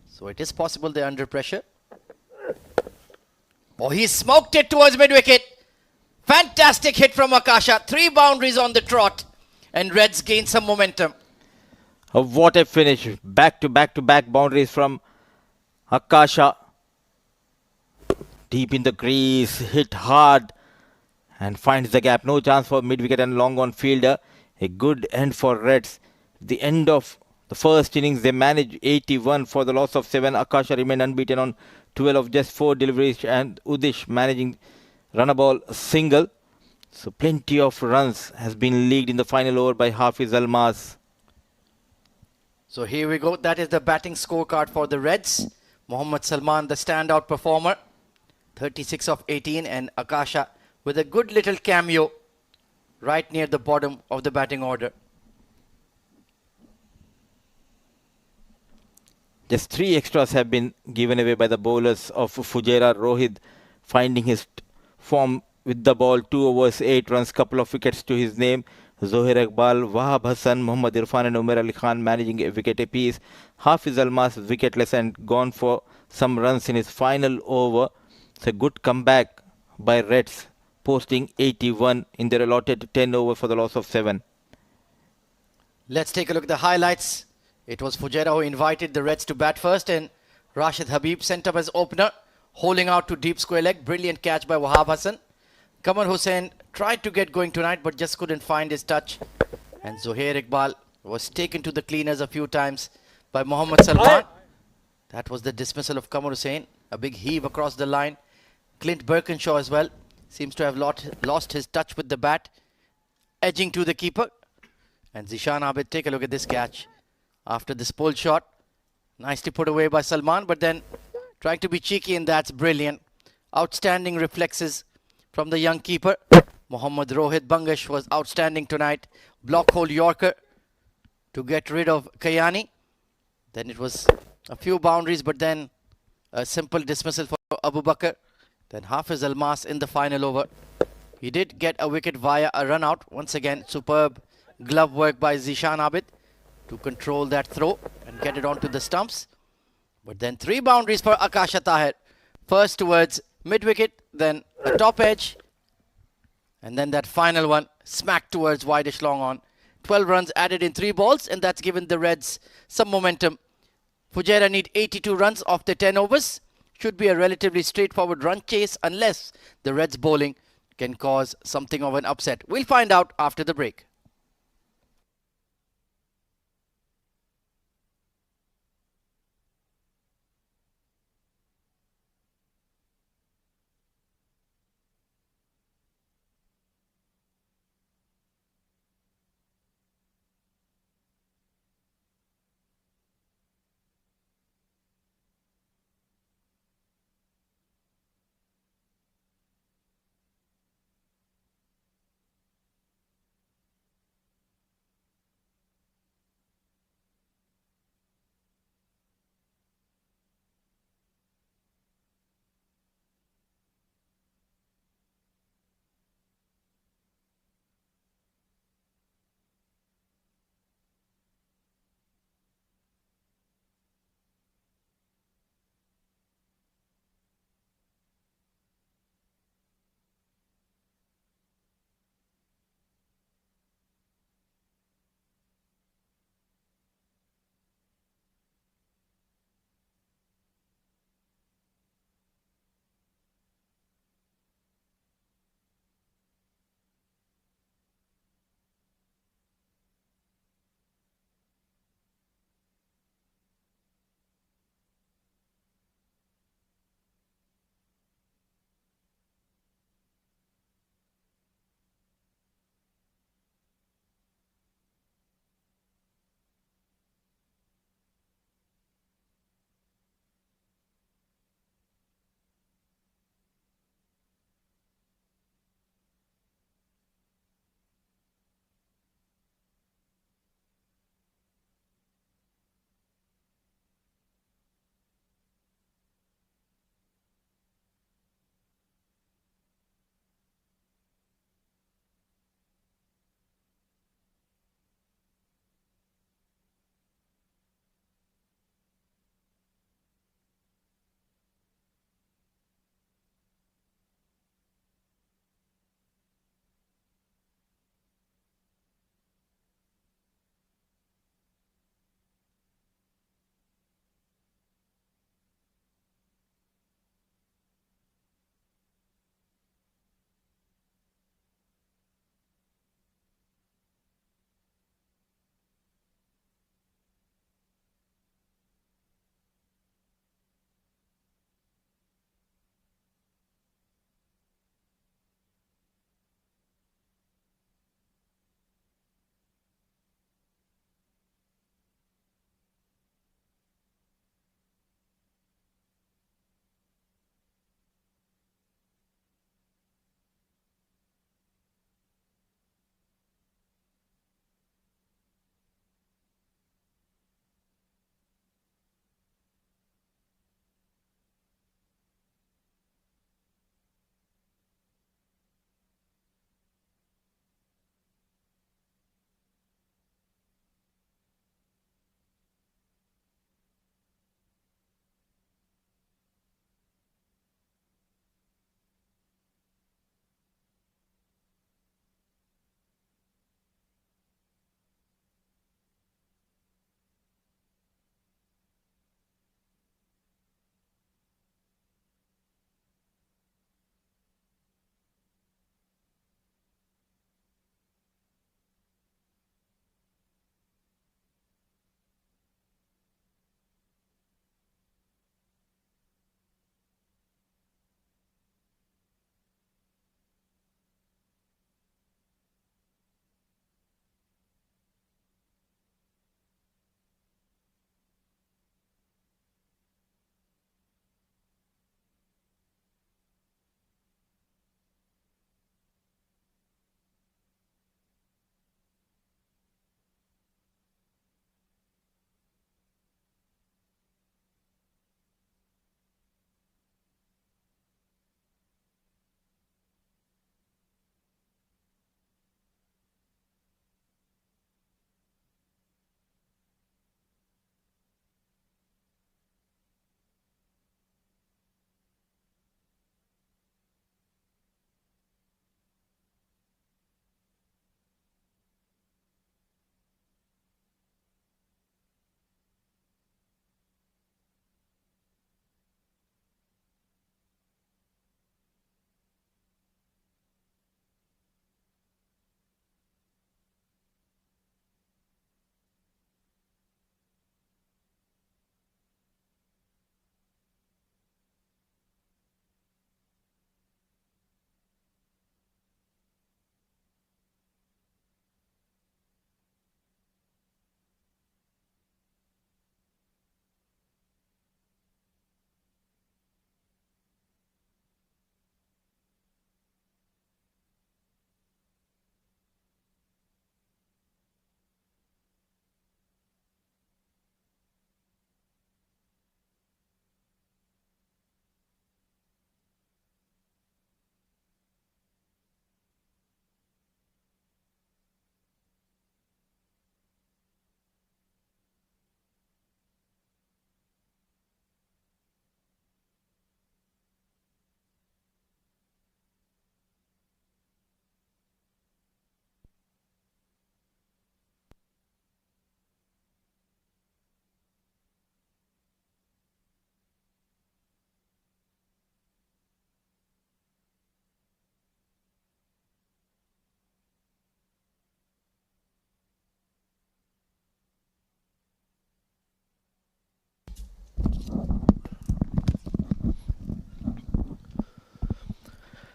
[SPEAKER 2] So it is possible they're under pressure. Oh, he smoked it towards mid-wicket. Fantastic hit from Akasha. 3 boundaries on the trot. And Reds gain some momentum.
[SPEAKER 6] What a finish. Back-to-back boundaries from Akasha. Deep in the crease. Hit hard. And finds the gap. No chance for mid-wicket and long on fielder. A good end for Reds. The end of the first innings, they managed 81 for the loss of 7. Akasha remained unbeaten on 12 of just 4 deliveries, and Udish managing run a ball single. So plenty of runs has been leaked in the final over by Hafiz Almas.
[SPEAKER 2] So here we go. That is the batting scorecard for the Reds. Mohammad Salman, the standout performer, 36 of 18, and Akasha with a good little cameo right near the bottom of the batting order.
[SPEAKER 6] Just 3 extras have been given away by the bowlers of Fujairah. Rohit finding his form with the ball, 2 overs, 8 runs, couple of wickets to his name. Zohair Iqbal, Wahab Hassan, Muhammad Irfan and Umar Ali Khan managing a wicket apiece. Hafiz Almas wicketless and gone for some runs in his final over. It's a good comeback by Reds, posting 81 in their allotted 10 over for the loss of 7.
[SPEAKER 2] Let's take a look at the highlights. It was Fujairah who invited the Reds to bat first, and Rashid Habib sent up as opener, holding out to deep square leg. Brilliant catch by Wahab Hassan. Qamar Hussain tried to get going tonight but just couldn't find his touch. And Zohair Iqbal was taken to the cleaners a few times by Mohammad Salman. That was the dismissal of Qamar Hussain. A big heave across the line. Clint Birkinshaw as well seems to have lost his touch with the bat, edging to the keeper. And Zishan Abid, take a look at this catch. After this pull shot, nicely put away by Salman, but then trying to be cheeky, and that's brilliant. Outstanding reflexes from the young keeper. Mohammad Rohit Bangash was outstanding tonight. Block hole Yorker to get rid of Kayani. Then it was a few boundaries, but then a simple dismissal for Abu Bakr. Then Hafiz Almas in the final over. He did get a wicket via a run out. Once again, superb glove work by Zishan Abid to control that throw and get it onto the stumps. But then 3 boundaries for Akasha Tahir. First towards mid-wicket, then the top edge, and then that final one smacked towards wideish long on. 12 runs added in 3 balls, and that's given the Reds some momentum. Fujairah need 82 runs off the 10 overs. Should be a relatively straightforward run chase unless the Reds bowling can cause something of an upset. We'll find out after the break.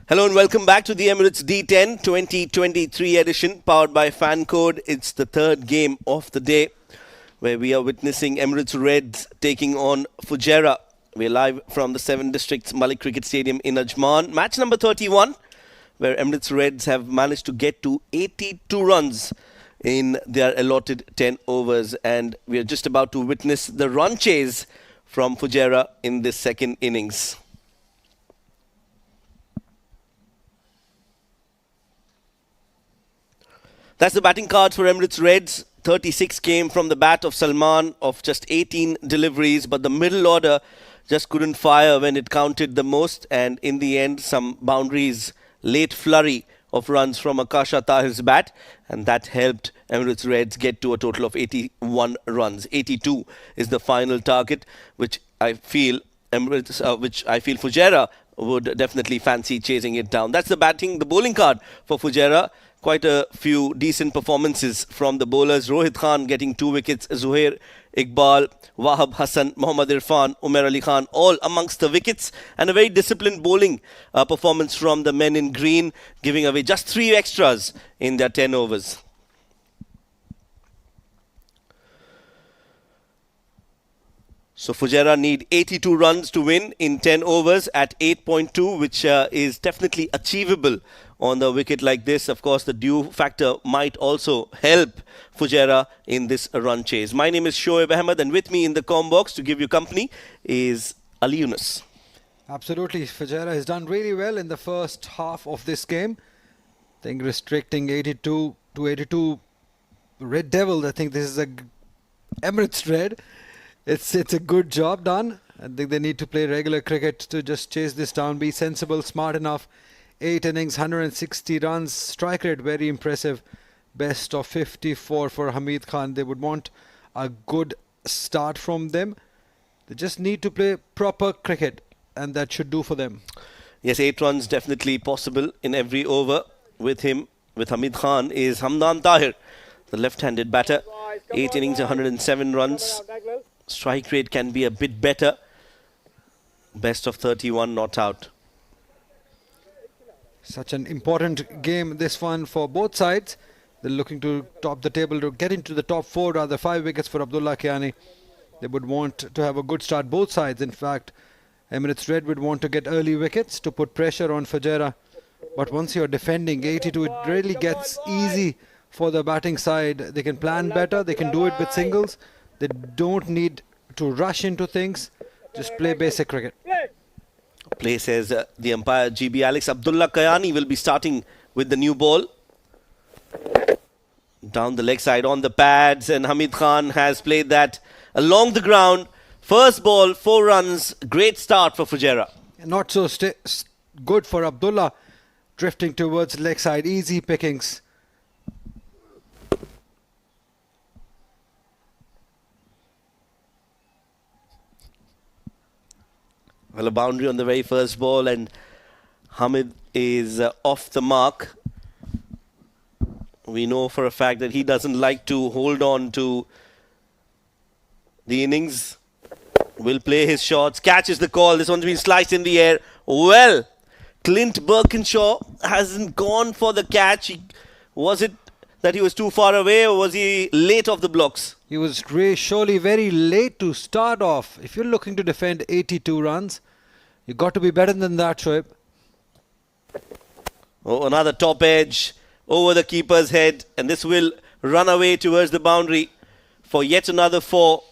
[SPEAKER 1] Hello and welcome back to the Emirates D10 2023 edition powered by FanCode. It's the third game of the day where we are witnessing Emirates Reds taking on Fujairah. We're live from the 7 Districts Malek Cricket Stadium in Ajman. Match number 31 where Emirates Reds have managed to get to 82 runs in their allotted 10 overs, and we are just about to witness the run chase from Fujairah in this second innings. That's the batting cards for Emirates Reds. 36 came from the bat of Salman of just 18 deliveries, but the middle order just couldn't fire when it counted the most, and in the end some boundaries, late flurry of runs from Akasha Tahir's bat, and that helped Emirates Reds get to a total of 81 runs. 82 is the final target, which I feel Fujairah would definitely fancy chasing it down. That's the bowling card for Fujairah. Quite a few decent performances from the bowlers. Rohit Khan getting 2 wickets, Zuhair Iqbal, Wahab Hassan, Mohammad Irfan, Umar Ali Khan, all amongst the wickets, and a very disciplined bowling performance from the men in green, giving away just 3 extras in their 10 overs. So Fujairah need 82 runs to win in 10 overs at 8.2, which is definitely achievable on the wicket like this. Of course, the dew factor might also help Fujairah in this run chase. My name is Shoaib Ahmed, and with me in the comm box to give you company is Ali Yunus.
[SPEAKER 7] Absolutely, Fujairah has done really well in the first half of this game. I think restricting 82 to 82 Red Devils. I think this is a Emirates Red. It's a good job done. I think they need to play regular cricket to just chase this down, be sensible, smart enough. 8 innings, 160 runs, strike rate very impressive. Best of 54 for Hamid Khan. They would want a good start from them. They just need to play proper cricket, and that should do for them.
[SPEAKER 1] Yes, 8 runs definitely possible in every over. With him, with Hamid Khan, is Hamdan Tahir, the left-handed batter. 8 innings, 107 runs. Strike rate can be a bit better. Best of 31 not out.
[SPEAKER 7] Such an important game, this one, for both sides. They're looking to top the table, to get into the top 4, rather 5 wickets for Abdullah Kiani. They would want to have a good start, both sides. In fact, Emirates Red would want to get early wickets to put pressure on Fujairah. But once you're defending 82, it really gets easy for the batting side. They can plan better, they can do it with singles. They don't need to rush into things, just play basic cricket.
[SPEAKER 1] Play, says the umpire GB Alex. Abdullah Kiani will be starting with the new ball. Down the leg side on the pads, and Hamid Khan has played that along the ground. First ball, 4 runs. Great start for Fujairah.
[SPEAKER 7] Not so good for Abdullah, drifting towards leg side, easy pickings.
[SPEAKER 1] Well, a boundary on the very first ball, and Hamid is off the mark. We know for a fact that he doesn't like to hold on to the innings. Will play his shots, catches the call. This one's been sliced in the air. Well, Clint Birkinshaw hasn't gone for the catch. Was it that he was too far away, or was he late off the blocks?
[SPEAKER 7] He was surely very late to start off. If you're looking to defend 82 runs, you've got to be better than that, Shoaib.
[SPEAKER 1] Oh, another top edge over the keeper's head, and this will run away towards the boundary for yet another 4.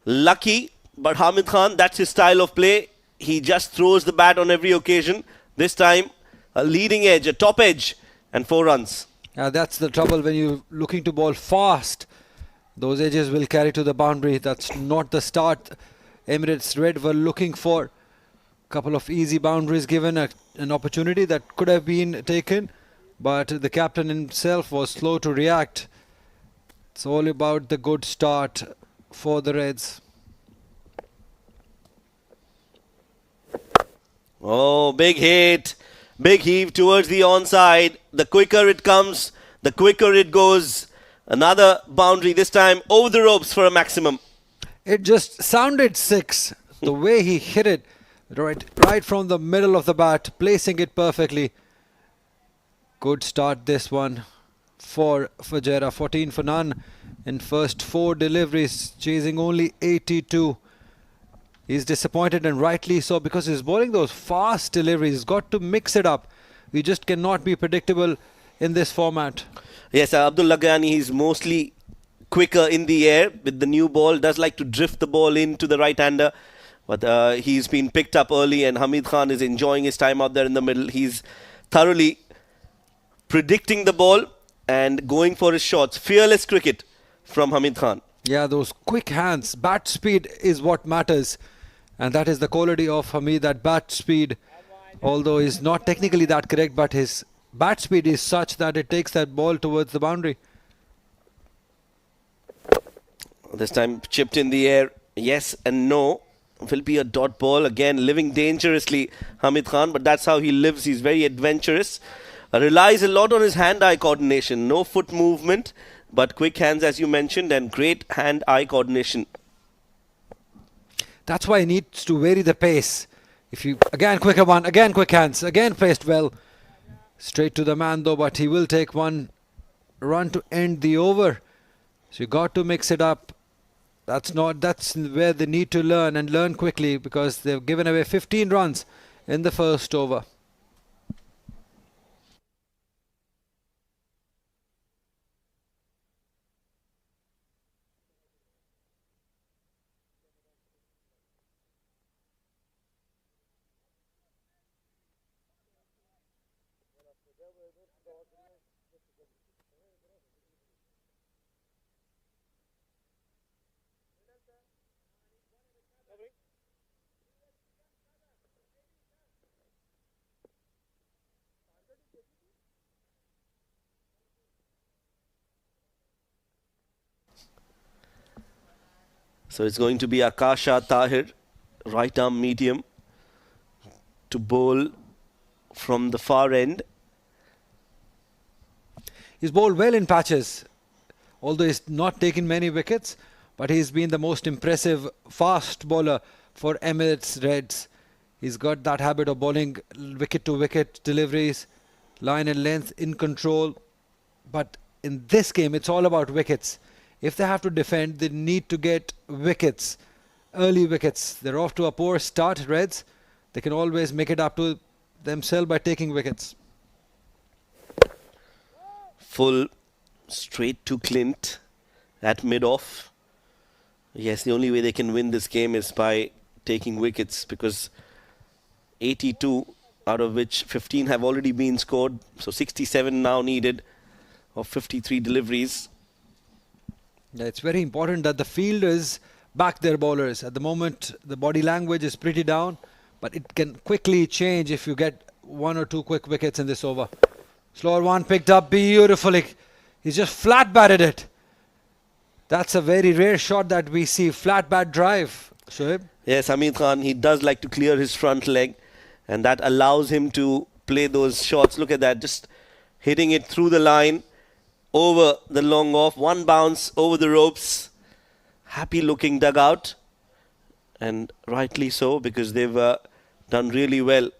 [SPEAKER 1] Lucky, but Hamid Khan, that's his style of play. He just throws the bat on every occasion. This time, a leading edge, a top edge, and 4 runs.
[SPEAKER 7] That's the trouble when you're looking to bowl fast. Those edges will carry to the boundary. That's not the start Emirates Red were looking for. Couple of easy boundaries given, an opportunity that could have been taken, but the captain himself was slow to react. It's all about the good start for the Reds.
[SPEAKER 1] Oh, big hit, big heave towards the onside. The quicker it comes, the quicker it goes. Another boundary, this time over the ropes for a maximum.
[SPEAKER 7] It just sounded 6. The way he hit it Right from the middle of the bat, placing it perfectly. Good start this one for Fujairah. 14 for none in first 4 deliveries, chasing only 82. He's disappointed, and rightly so, because he's bowling those fast deliveries. He's got to mix it up. We just cannot be predictable in this format.
[SPEAKER 1] Yes, Abdul Laghani, he's mostly quicker in the air with the new ball, does like to drift the ball into the right-hander. But he's been picked up early, and Hamid Khan is enjoying his time out there in the middle. He's thoroughly predicting the ball and going for his shots. Fearless cricket from Hamid Khan.
[SPEAKER 7] Yeah, those quick hands. Bat speed is what matters. And that is the quality of Hamid, that bat speed. Although he's not technically that correct, but his bat speed is such that it takes that ball towards the boundary.
[SPEAKER 1] This time chipped in the air. Yes and no. Will be a dot ball. Again, living dangerously, Hamid Khan. But that's how he lives. He's very adventurous. Relies a lot on his hand-eye coordination. No foot movement, but quick hands, as you mentioned, and great hand-eye coordination.
[SPEAKER 7] That's why he needs to vary the pace. If you, again quicker one, again quick hands, again placed well. Straight to the man though, but he will take one run to end the over. So you got to mix it up. That's where they need to learn, and learn quickly, because they've given away 15 runs in the first over.
[SPEAKER 1] So it's going to be Akasha Tahir, right arm medium, to bowl from the far end.
[SPEAKER 7] He's bowled well in patches, although he's not taken many wickets, but he's been the most impressive fast bowler for Emirates Reds. He's got that habit of bowling wicket to wicket deliveries, line and length in control. But in this game, it's all about wickets. If they have to defend, they need to get wickets, early wickets. They're off to a poor start, Reds. They can always make it up to themselves by taking wickets.
[SPEAKER 1] Full straight to Clint at mid-off. Yes, the only way they can win this game is by taking wickets, because 82 out of which 15 have already been scored. So 67 now needed of 53 deliveries.
[SPEAKER 7] Yeah, it's very important that the fielders back their bowlers. At the moment, the body language is pretty down, but it can quickly change if you get 1 or 2 quick wickets in this over. Slower one picked up beautifully. He's just flat batted it. That's a very rare shot that we see. Flat bat drive, Shoaib.
[SPEAKER 1] Yes, Hamid Khan, he does like to clear his front leg, and that allows him to play those shots. Look at that, just hitting it through the line, over the long off, one bounce over the ropes. Happy looking dugout, and rightly so, because they've done really well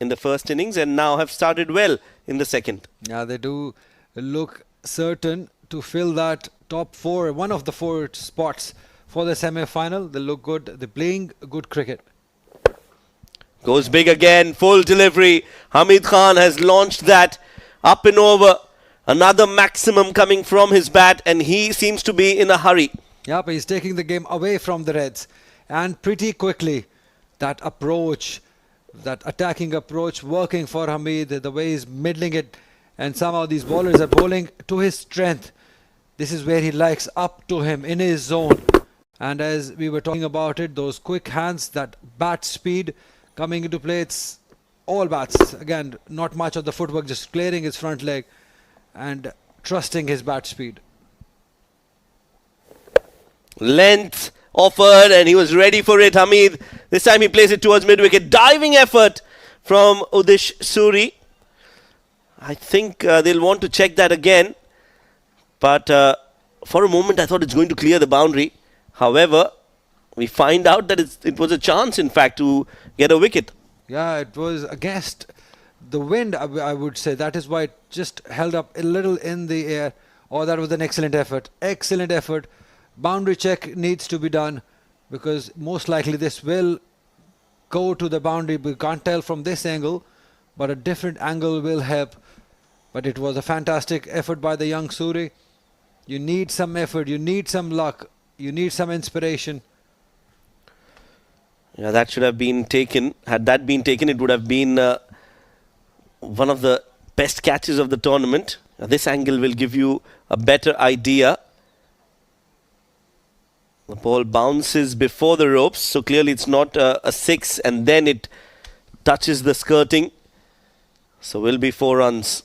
[SPEAKER 1] in the first innings and now have started well in the second.
[SPEAKER 7] Yeah, they do look certain to fill that top 4, one of the 4 spots for the semi-final. They look good. They're playing good cricket.
[SPEAKER 1] Goes big again, full delivery. Hamid Khan has launched that up and over. Another maximum coming from his bat, and he seems to be in a hurry.
[SPEAKER 7] Yeah, but he's taking the game away from the Reds, and pretty quickly. That approach, that attacking approach working for Hamid, the way he's middling it, and somehow these bowlers are bowling to his strength. This is where he likes, up to him in his zone. And as we were talking about it, those quick hands, that bat speed coming into play. It's all bats. Again, not much of the footwork, just clearing his front leg and trusting his bat speed.
[SPEAKER 1] Length offered, and he was ready for it, Hamid. This time he plays it towards mid-wicket. Diving effort from Udish Suri. I think they'll want to check that again. But for a moment I thought it's going to clear the boundary. However, we find out that it was a chance, in fact, to get a wicket.
[SPEAKER 7] Yeah, it was against the wind, I would say. That is why it just held up a little in the air. Oh, that was an excellent effort. Excellent effort. Boundary check needs to be done because most likely this will go to the boundary. We can't tell from this angle, but a different angle will help. But it was a fantastic effort by the young Suri. You need some effort. You need some luck. You need some inspiration.
[SPEAKER 1] Yeah, that should have been taken. Had that been taken, it would have been one of the best catches of the tournament. This angle will give you a better idea. The ball bounces before the ropes, so clearly it's not a 6, and then it touches the skirting. So will be 4 runs.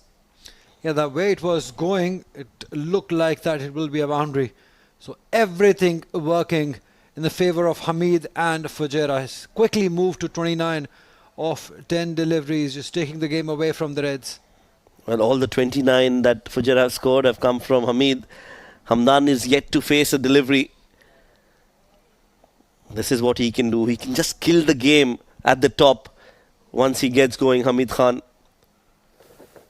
[SPEAKER 7] Yeah, the way it was going, it looked like that it will be a boundary. So everything working in the favour of Hamid and Fujairah. Has quickly moved to 29 of 10 deliveries, just taking the game away from the Reds.
[SPEAKER 1] Well, all the 29 that Fujairah have scored have come from Hamid. Hamdan is yet to face a delivery. This is what he can do. He can just kill the game at the top once he gets going, Hamid Khan.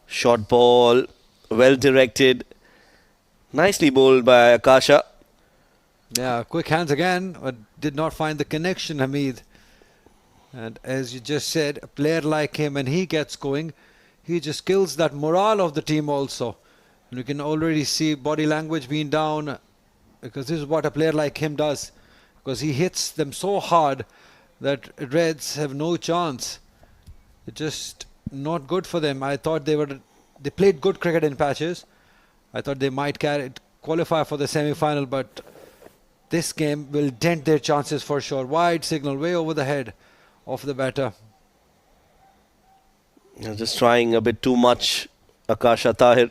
[SPEAKER 1] Short ball, well directed. Nicely bowled by Akasha.
[SPEAKER 7] Yeah, quick hands again, but did not find the connection, Hamid. And as you just said, a player like him, when he gets going, he just kills that morale of the team also. And you can already see body language being down, because this is what a player like him does. Because he hits them so hard that Reds have no chance. It's just not good for them. I thought they played good cricket in patches. I thought they might qualify for the semi-final, but this game will dent their chances for sure. Wide signal way over the head of the batter.
[SPEAKER 1] Just trying a bit too much, Akasha Tahir.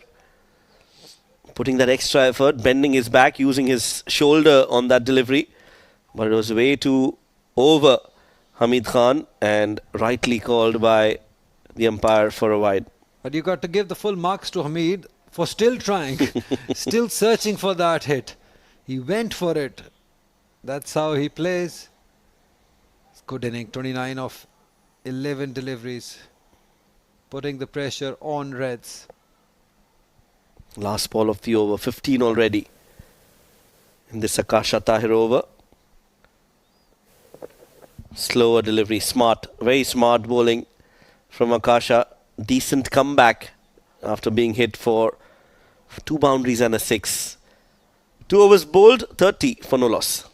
[SPEAKER 1] Putting that extra effort, bending his back, using his shoulder on that delivery. But it was way too over Hamid Khan and rightly called by the umpire for a wide.
[SPEAKER 7] But you got to give the full marks to Hamid for still trying, still searching for that hit. He went for it. That's how he plays. It's good inning, 29 of 11 deliveries. Putting the pressure on Reds.
[SPEAKER 1] Last ball of the over, 15 already in this Akasha Tahir over. Slower delivery, smart, very smart bowling from Akasha. Decent comeback after being hit for 2 boundaries and a 6. 2 overs bowled, 30 for no loss.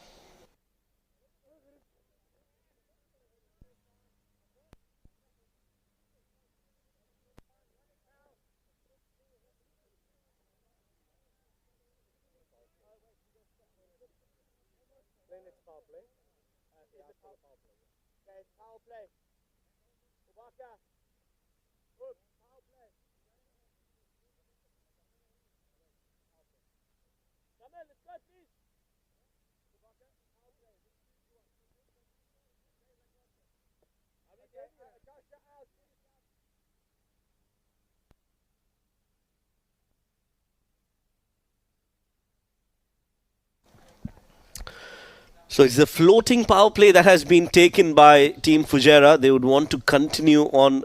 [SPEAKER 1] So it's the floating power play that has been taken by Team Fujairah. They would want to continue on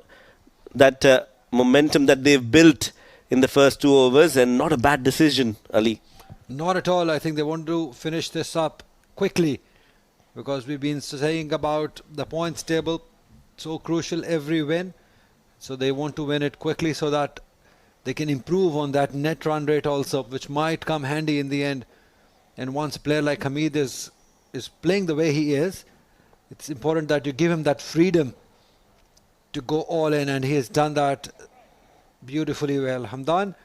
[SPEAKER 1] that momentum that they've built in the first 2 overs, and not a bad decision, Ali.
[SPEAKER 7] Not at all. I think they want to finish this up quickly, because we've been saying about the points table, so crucial every win. So they want to win it quickly so that they can improve on that net run rate also, which might come handy in the end. And once a player like Hamid is playing the way he is, it's important that you give him that freedom to go all in, and he has done that beautifully well. Hamdan,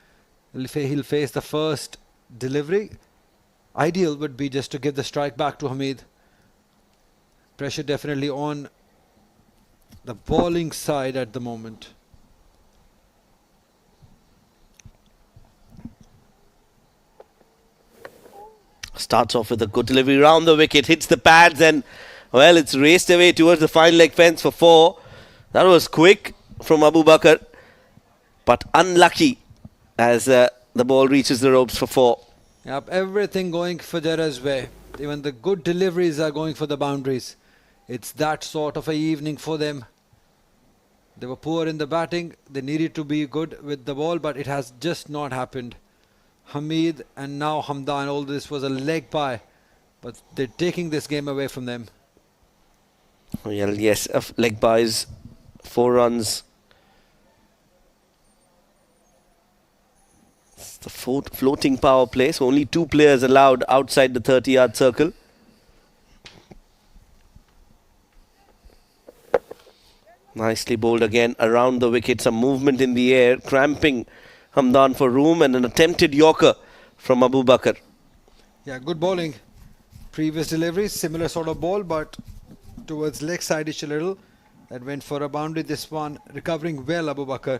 [SPEAKER 7] he'll face the first delivery. Ideal would be just to give the strike back to Hamid. Pressure definitely on the bowling side at the moment.
[SPEAKER 1] Starts off with a good delivery round the wicket, hits the pads, and well, it's raced away towards the fine leg fence for 4. That was quick from Abu Bakr, but unlucky as the ball reaches the ropes for 4.
[SPEAKER 7] Yep, everything going Fujairah's way. Even the good deliveries are going for the boundaries. It's that sort of a evening for them. They were poor in the batting. They needed to be good with the ball, but it has just not happened. Hamid and now Hamdan, all this was a leg bye, but they're taking this game away from them.
[SPEAKER 1] Well, yes, leg byes, 4 runs. It's the fourth floating power play, so only 2 players allowed outside the 30-yard circle. Nicely bowled again around the wicket, some movement in the air, cramping Hamdan for room, and an attempted Yorker from Abu Bakr.
[SPEAKER 7] Yeah, good bowling. Previous deliveries, similar sort of ball, but towards leg side-ish a little. That went for a boundary. This one recovering well, Abu Bakr.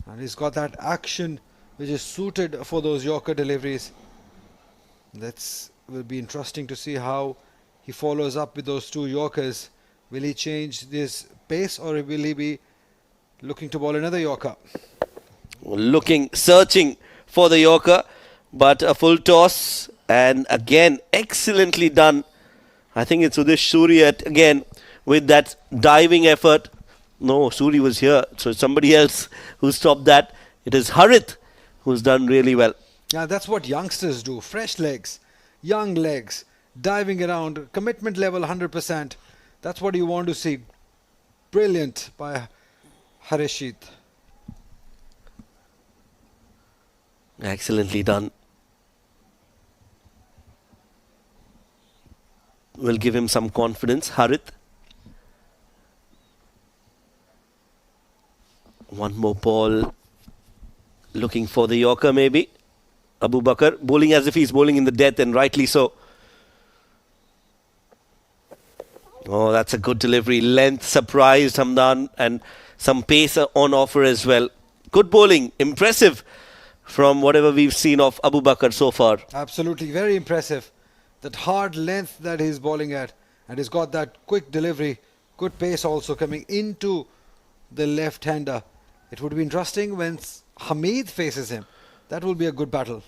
[SPEAKER 7] And he's got that action which is suited for those Yorker deliveries. That will be interesting to see how he follows up with those 2 Yorkers. Will he change this pace or will he be looking to bowl another Yorker?
[SPEAKER 1] Looking, searching for the Yorker, but a full toss, and again excellently done. I think it's Udish Suri again with that diving effort. No, Suri was here, so somebody else who stopped that. It is Harith who's done really well.
[SPEAKER 7] Yeah, that's what youngsters do. Fresh legs, young legs, diving around, commitment level 100%. That's what you want to see. Brilliant by Harishit.
[SPEAKER 1] Excellently done. Will give him some confidence, Harith. One more ball. Looking for the Yorker maybe. Abu Bakr bowling as if he's bowling in the death, and rightly so. Oh, that's a good delivery. Length surprised Hamdan, and some pace on offer as well. Good bowling. Impressive from whatever we've seen of Abu Bakr so far.
[SPEAKER 7] Absolutely, very impressive. That hard length that he's bowling at, and he's got that quick delivery, good pace also coming into the left-hander. It would be interesting when Hamid faces him. That will be a good battle.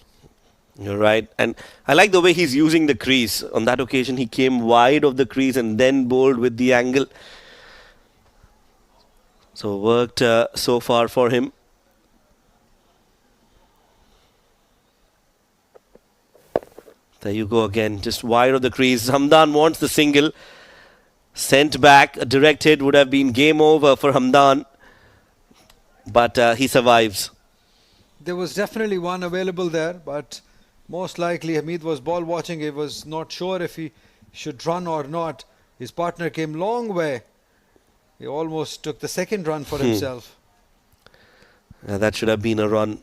[SPEAKER 1] You're right. And I like the way he's using the crease. On that occasion, he came wide of the crease and then bowled with the angle. So worked so far for him. There you go again, just wide of the crease. Hamdan wants the single. Sent back, a direct hit would have been game over for Hamdan. But he survives.
[SPEAKER 7] There was definitely one available there, but most likely Hamid was ball watching. He was not sure if he should run or not. His partner came long way. He almost took the second run for himself.
[SPEAKER 1] That should have been a run.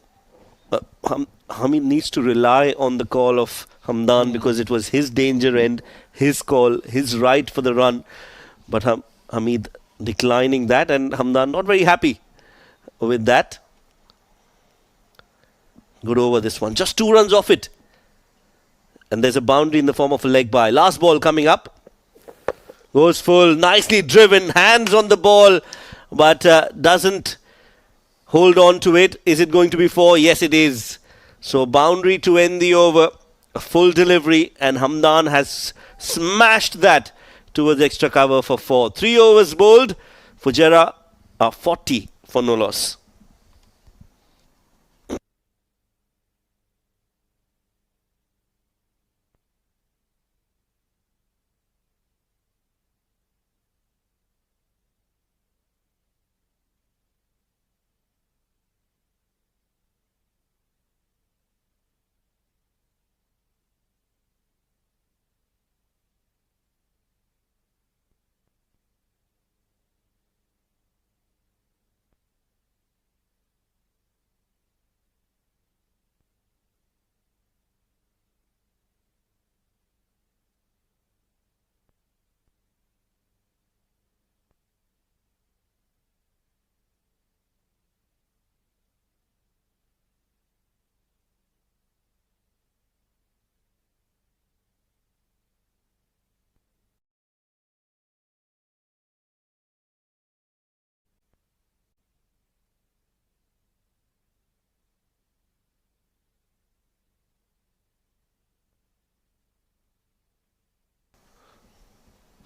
[SPEAKER 1] Hamid needs to rely on the call of Hamdan because it was his danger end, his call, his right for the run. But Hamid declining that, and Hamdan not very happy with that. Good over this one. Just 2 runs off it. And there's a boundary in the form of a leg bye. Last ball coming up. Goes full. Nicely driven. Hands on the ball. But doesn't hold on to it. Is it going to be 4? Yes, it is. So boundary to end the over. A full delivery. And Hamdan has smashed that towards extra cover for 4. 3 overs bowled. Fujairah are 40 for no loss.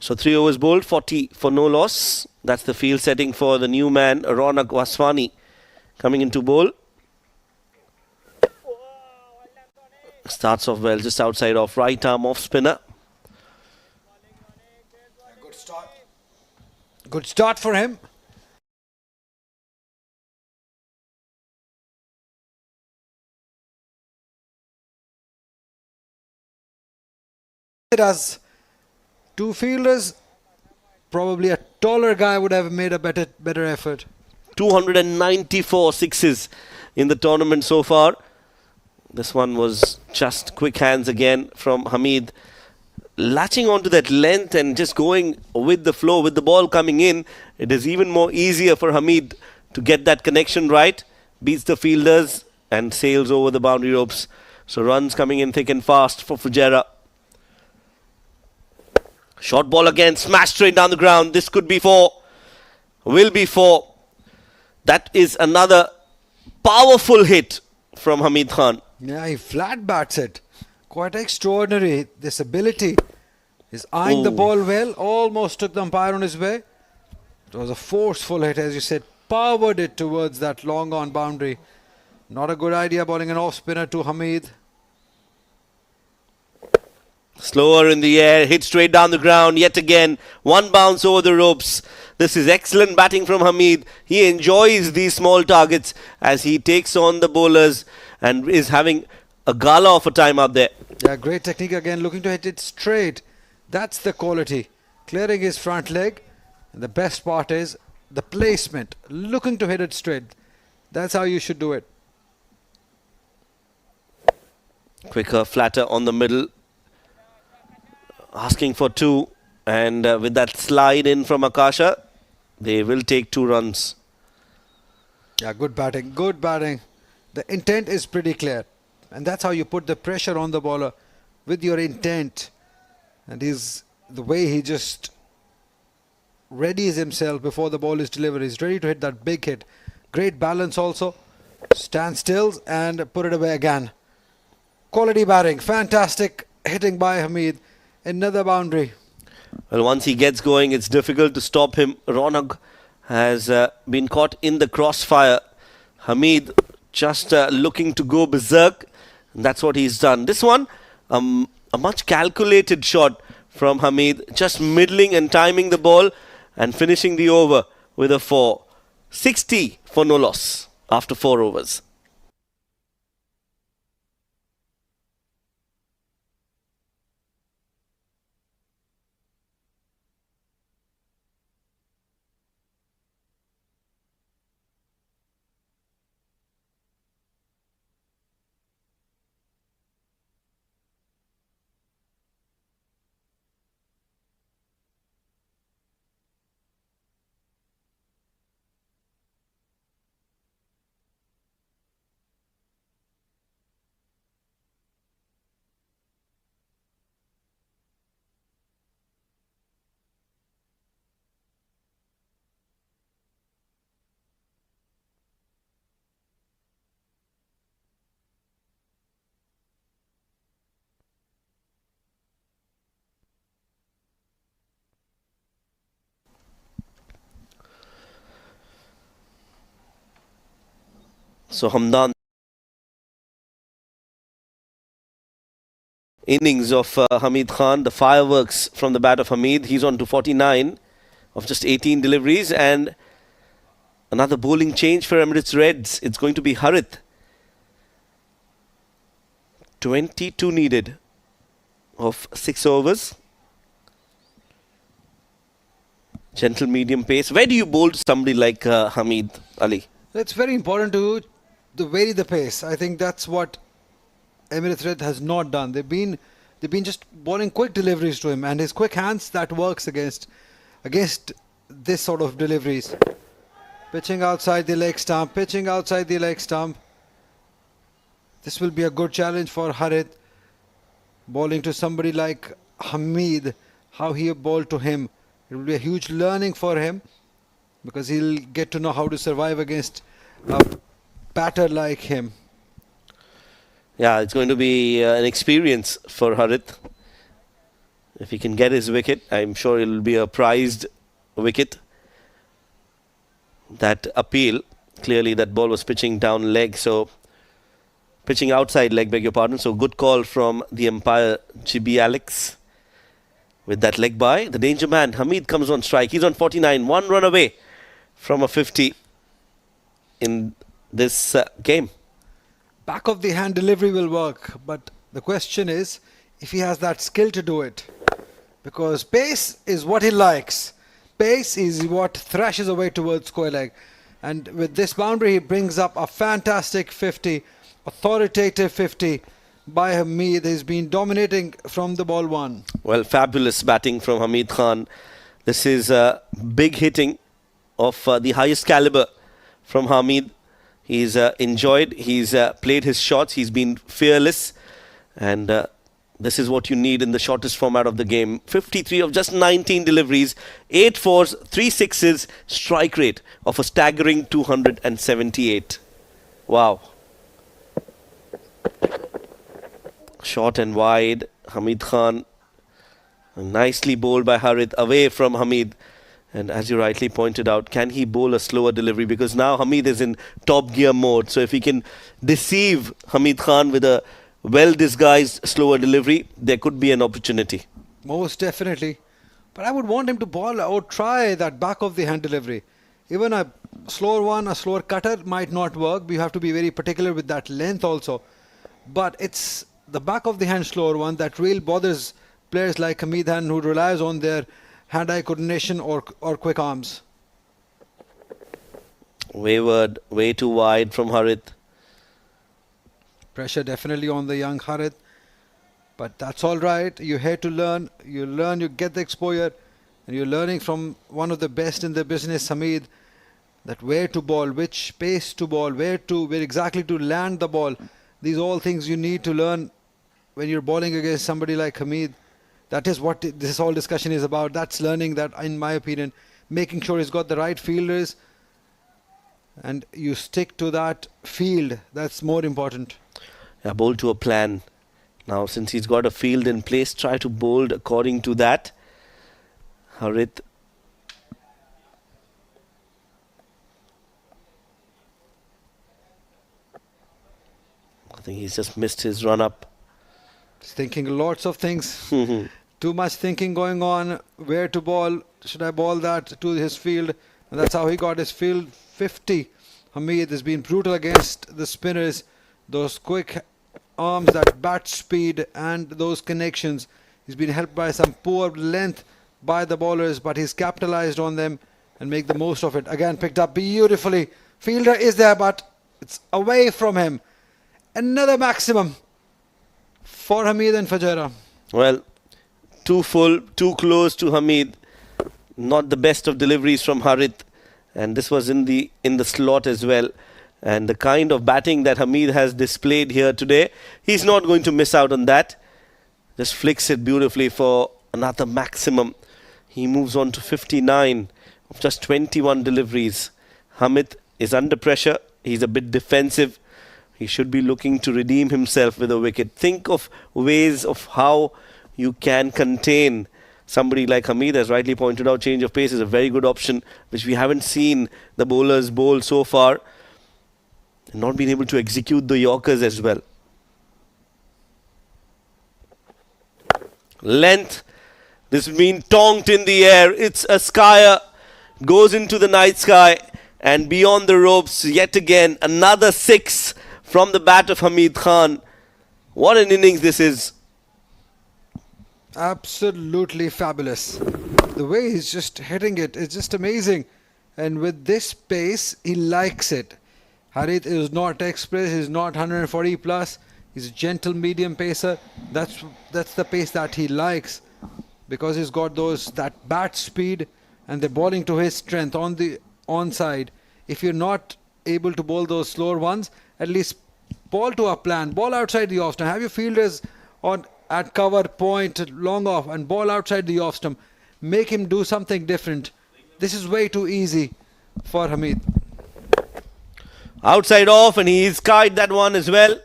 [SPEAKER 1] So 3 overs bowled, 40 for no loss. That's the field setting for the new man, Ronak Waswani, coming into bowl. Starts off well, just outside off right arm off spinner.
[SPEAKER 7] Good start. Good start for him. It has two fielders. Probably a taller guy would have made a better effort.
[SPEAKER 1] 294 sixes in the tournament so far. This one was just quick hands again from Hamid. Latching onto that length and just going with the flow, with the ball coming in, it is even more easier for Hamid to get that connection right. Beats the fielders and sails over the boundary ropes. So runs coming in thick and fast for Fujairah. Short ball again, smashed straight down the ground. This could be 4. Will be 4. That is another powerful hit from Hamid Khan.
[SPEAKER 7] Yeah, he flat bats it. Quite extraordinary, this ability. He's eyeing the ball well, almost took the umpire on his way. It was a forceful hit, as you said, powered it towards that long on boundary. Not a good idea bowling an off spinner to Hamid.
[SPEAKER 1] Slower in the air, hit straight down the ground yet again. One bounce over the ropes. This is excellent batting from Hamid. He enjoys these small targets as he takes on the bowlers and is having a gala of a time out there.
[SPEAKER 7] Yeah, great technique again, looking to hit it straight. That's the quality. Clearing his front leg. And the best part is the placement. Looking to hit it straight. That's how you should do it.
[SPEAKER 1] Quicker, flatter on the middle. Asking for 2. And with that slide in from Akasha, they will take 2 runs.
[SPEAKER 7] Yeah, good batting. Good batting. The intent is pretty clear. And that's how you put the pressure on the bowler, with your intent. And the way he just readies himself before the ball is delivered. He's ready to hit that big hit. Great balance also. Stand still and put it away again. Quality batting. Fantastic hitting by Hamid. Another boundary.
[SPEAKER 1] Well, once he gets going, it's difficult to stop him. Ronak has been caught in the crossfire. Hamid just looking to go berserk. And that's what he's done. This one, a much calculated shot from Hamid. Just middling and timing the ball and finishing the over with a 4. 60 for no loss after 4 overs. So Hamdan innings of Hamid Khan, the fireworks from the bat of Hamid. He's on to 49 of just 18 deliveries, and another bowling change for Emirates Reds. It's going to be Harith. 22 needed of 6 overs. Gentle medium pace. Where do you bowl to somebody like Hamid Ali?
[SPEAKER 7] It's very important to vary the pace. I think that's what Emirates Red has not done. They've been just bowling quick deliveries to him, and his quick hands, that works against this sort of deliveries. Pitching outside the leg stump, pitching outside the leg stump. This will be a good challenge for Harith. Bowling to somebody like Hamid, how he bowled to him. It will be a huge learning for him, because he'll get to know how to survive against a batter like him.
[SPEAKER 1] Yeah, it's going to be an experience for Harith. If he can get his wicket, I'm sure it'll be a prized wicket. That appeal, clearly that ball was pitching down leg, so pitching outside leg, beg your pardon. So good call from the umpire, GB Alex. With that leg by, the danger man, Hamid, comes on strike. He's on 49, 1 run away from a 50 in this game.
[SPEAKER 7] Back of the hand delivery will work, but the question is if he has that skill to do it. Because pace is what he likes. Pace is what thrashes away towards square leg. And with this boundary, he brings up a fantastic 50, authoritative 50 by Hamid. He's been dominating from the ball one.
[SPEAKER 1] Well, fabulous batting from Hamid Khan. This is big hitting of the highest caliber from Hamid. He's enjoyed, he's played his shots, he's been fearless. And this is what you need in the shortest format of the game. 53 of just 19 deliveries, 8 fours, 3 sixes, strike rate of a staggering 278. Wow. Short and wide, Hamid Khan. Nicely bowled by Harith, away from Hamid. And as you rightly pointed out, can he bowl a slower delivery? Because now Hamid is in top gear mode. So if he can deceive Hamid Khan with a well-disguised slower delivery, there could be an opportunity.
[SPEAKER 7] Most definitely. But I would want him to bowl or try that back of the hand delivery. Even a slower one, a slower cutter might not work. You have to be very particular with that length also. But it's the back of the hand slower one that really bothers players like Hamid Khan, who relies on their hand-eye coordination or quick arms.
[SPEAKER 1] Wayward, way too wide from Harith.
[SPEAKER 7] Pressure definitely on the young Harith. But that's all right. You're here to learn. You learn, you get the exposure. And you're learning from one of the best in the business, Hamid, that where to bowl, which pace to bowl, where exactly to land the ball. These are all things you need to learn when you're bowling against somebody like Hamid. That is what this whole discussion is about. That's learning that, in my opinion, making sure he's got the right fielders and you stick to that field. That's more important.
[SPEAKER 1] Yeah, bowl to a plan. Now, since he's got a field in place, try to bowl according to that. Harith. I think he's just missed his run up.
[SPEAKER 7] He's thinking lots of things. Too much thinking going on. Where to bowl? Should I bowl that to his field? And that's how he got his field 50. Hamid has been brutal against the spinners. Those quick arms, that bat speed and those connections. He's been helped by some poor length by the bowlers, but he's capitalized on them and make the most of it. Again, picked up beautifully. Fielder is there, but it's away from him. Another maximum for Hamid and Fujairah.
[SPEAKER 1] Well, too full, too close to Hamid. Not the best of deliveries from Harith. And this was in the slot as well. And the kind of batting that Hamid has displayed here today, he's not going to miss out on that. Just flicks it beautifully for another maximum. He moves on to 59 of just 21 deliveries. Hamid is under pressure. He's a bit defensive. He should be looking to redeem himself with a wicket. Think of ways of how you can contain somebody like Hamid. As rightly pointed out, change of pace is a very good option, which we haven't seen the bowlers bowl so far. And not being able to execute the Yorkers as well. Length. This has been tonked in the air. It's a skyer. Goes into the night sky. And beyond the ropes, yet again, another 6 from the bat of Hamid Khan. What an innings this is.
[SPEAKER 7] Absolutely fabulous. The way he's just hitting it is just amazing. And with this pace, he likes it. Harith is not express, he's not 140 plus. He's a gentle medium pacer. That's the pace that he likes, because he's got that bat speed and the bowling to his strength on the onside. If you're not able to bowl those slower ones, at least bowl to a plan. Bowl outside the off stump. Have your fielders at cover point long off and bowl outside the off stump. Make him do something different. This is way too easy for Hamid.
[SPEAKER 1] Outside off, and he's skied that one as well.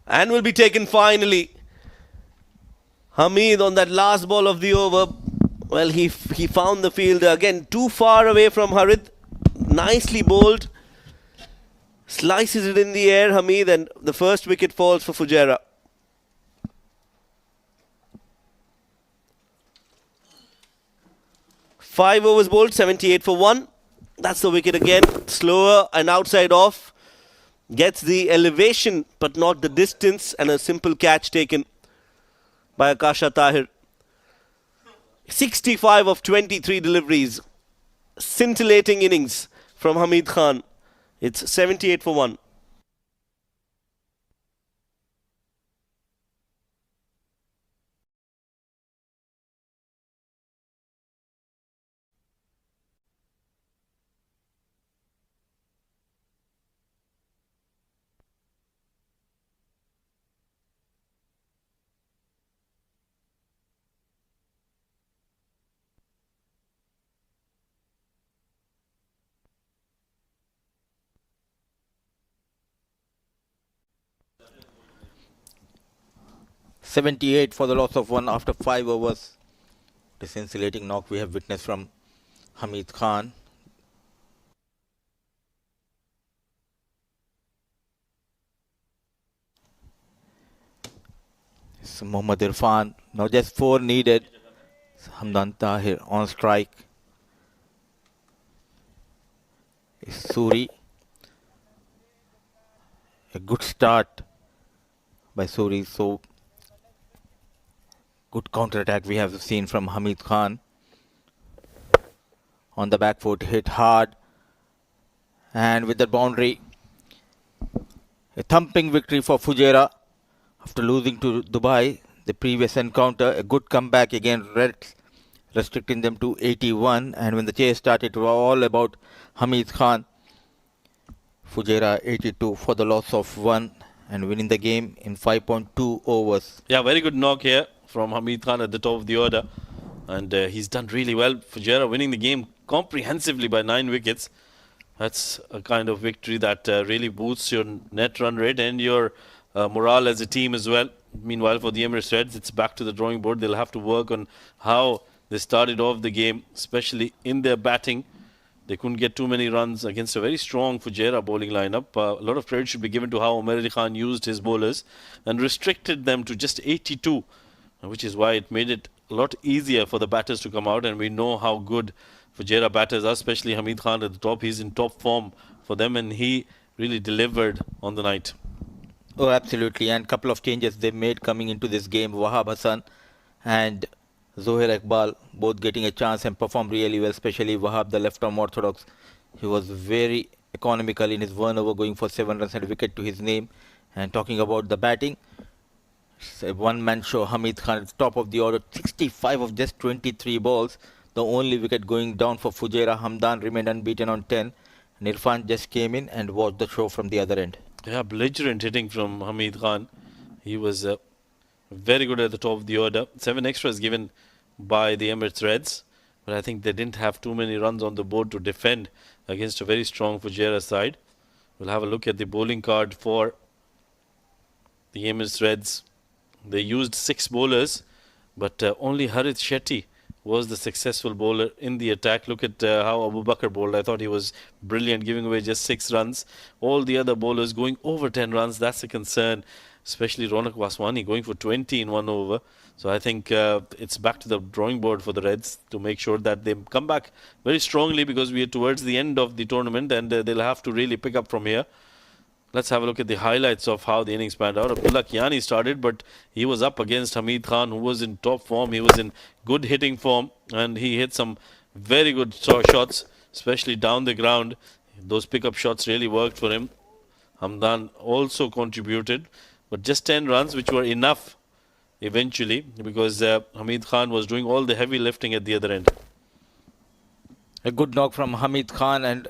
[SPEAKER 1] And will be taken finally. Hamid on that last ball of the over. Well, he found the field again too far away from Harit. Nicely bowled. Slices it in the air, Hamid, and the first wicket falls for Fujairah. Five overs bowled, 78 for 1. That's the wicket again. Slower and outside off. Gets the elevation but not the distance, and a simple catch taken by Akasha Tahir. 65 of 23 deliveries. Scintillating innings from Hamid Khan. It's 78 for 1.
[SPEAKER 6] .78 for the loss of 1 after 5 overs. The scintillating knock we have witnessed from Hamid Khan. It's Mohammad Irfan. Now just 4 needed. Hamdan Tahir on strike. It's Suri. A good start by Suri. So good counter-attack we have seen from Hamid Khan. On the back foot, hit hard. And with the boundary, a thumping victory for Fujairah. After losing to Dubai, the previous encounter, a good comeback against Reds, restricting them to 81. And when the chase started, it was all about Hamid Khan. Fujairah 82 for the loss of 1 and winning the game in 5.2 overs.
[SPEAKER 5] Yeah, very good knock here from Hamid Khan at the top of the order. And he's done really well. Fujairah winning the game comprehensively by 9 wickets. That's a kind of victory that really boosts your net run rate and your morale as a team as well. Meanwhile, for the Emirates Reds, it's back to the drawing board. They'll have to work on how they started off the game, especially in their batting. They couldn't get too many runs against a very strong Fujairah bowling lineup. A lot of credit should be given to how Umar Ali Khan used his bowlers and restricted them to just 82, which is why it made it a lot easier for the batters to come out. And we know how good Fujairah batters are, especially Hamid Khan at the top. He's in top form for them, and he really delivered on the night.
[SPEAKER 6] Oh, absolutely. And a couple of changes they made coming into this game. Wahab Hassan and Zohair Iqbal both getting a chance and performed really well, especially Wahab, the left-arm orthodox. He was very economical in his 1 over, going for 7 runs and a wicket to his name. And talking about the batting, it's a one-man show. Hamid Khan at the top of the order, 65 of just 23 balls. The only wicket going down for Fujairah. Hamdan remained unbeaten on 10. And Irfan just came in and watched the show from the other end.
[SPEAKER 5] Yeah, belligerent hitting from Hamid Khan. He was very good at the top of the order. 7 extras given by the Emirates Reds, but I think they didn't have too many runs on the board to defend against a very strong Fujairah side. We'll have a look at the bowling card for the Emirates Reds. They used 6 bowlers, but only Harith Shetty was the successful bowler in the attack. Look at how Abu Bakr bowled. I thought he was brilliant, giving away just 6 runs. All the other bowlers going over 10 runs. That's a concern, especially Ronak Waswani going for 20 in 1 over. So I think it's back to the drawing board for the Reds to make sure that they come back very strongly, because we are towards the end of the tournament and they'll have to really pick up from here. Let's have a look at the highlights of how the innings panned out. Abdullah Kiani started, but he was up against Hamid Khan, who was in top form. He was in good hitting form, and he hit some very good shots, especially down the ground. Those pickup shots really worked for him. Hamdan also contributed, but just 10 runs, which were enough eventually, because Hamid Khan was doing all the heavy lifting at the other end.
[SPEAKER 6] A good knock from Hamid Khan, and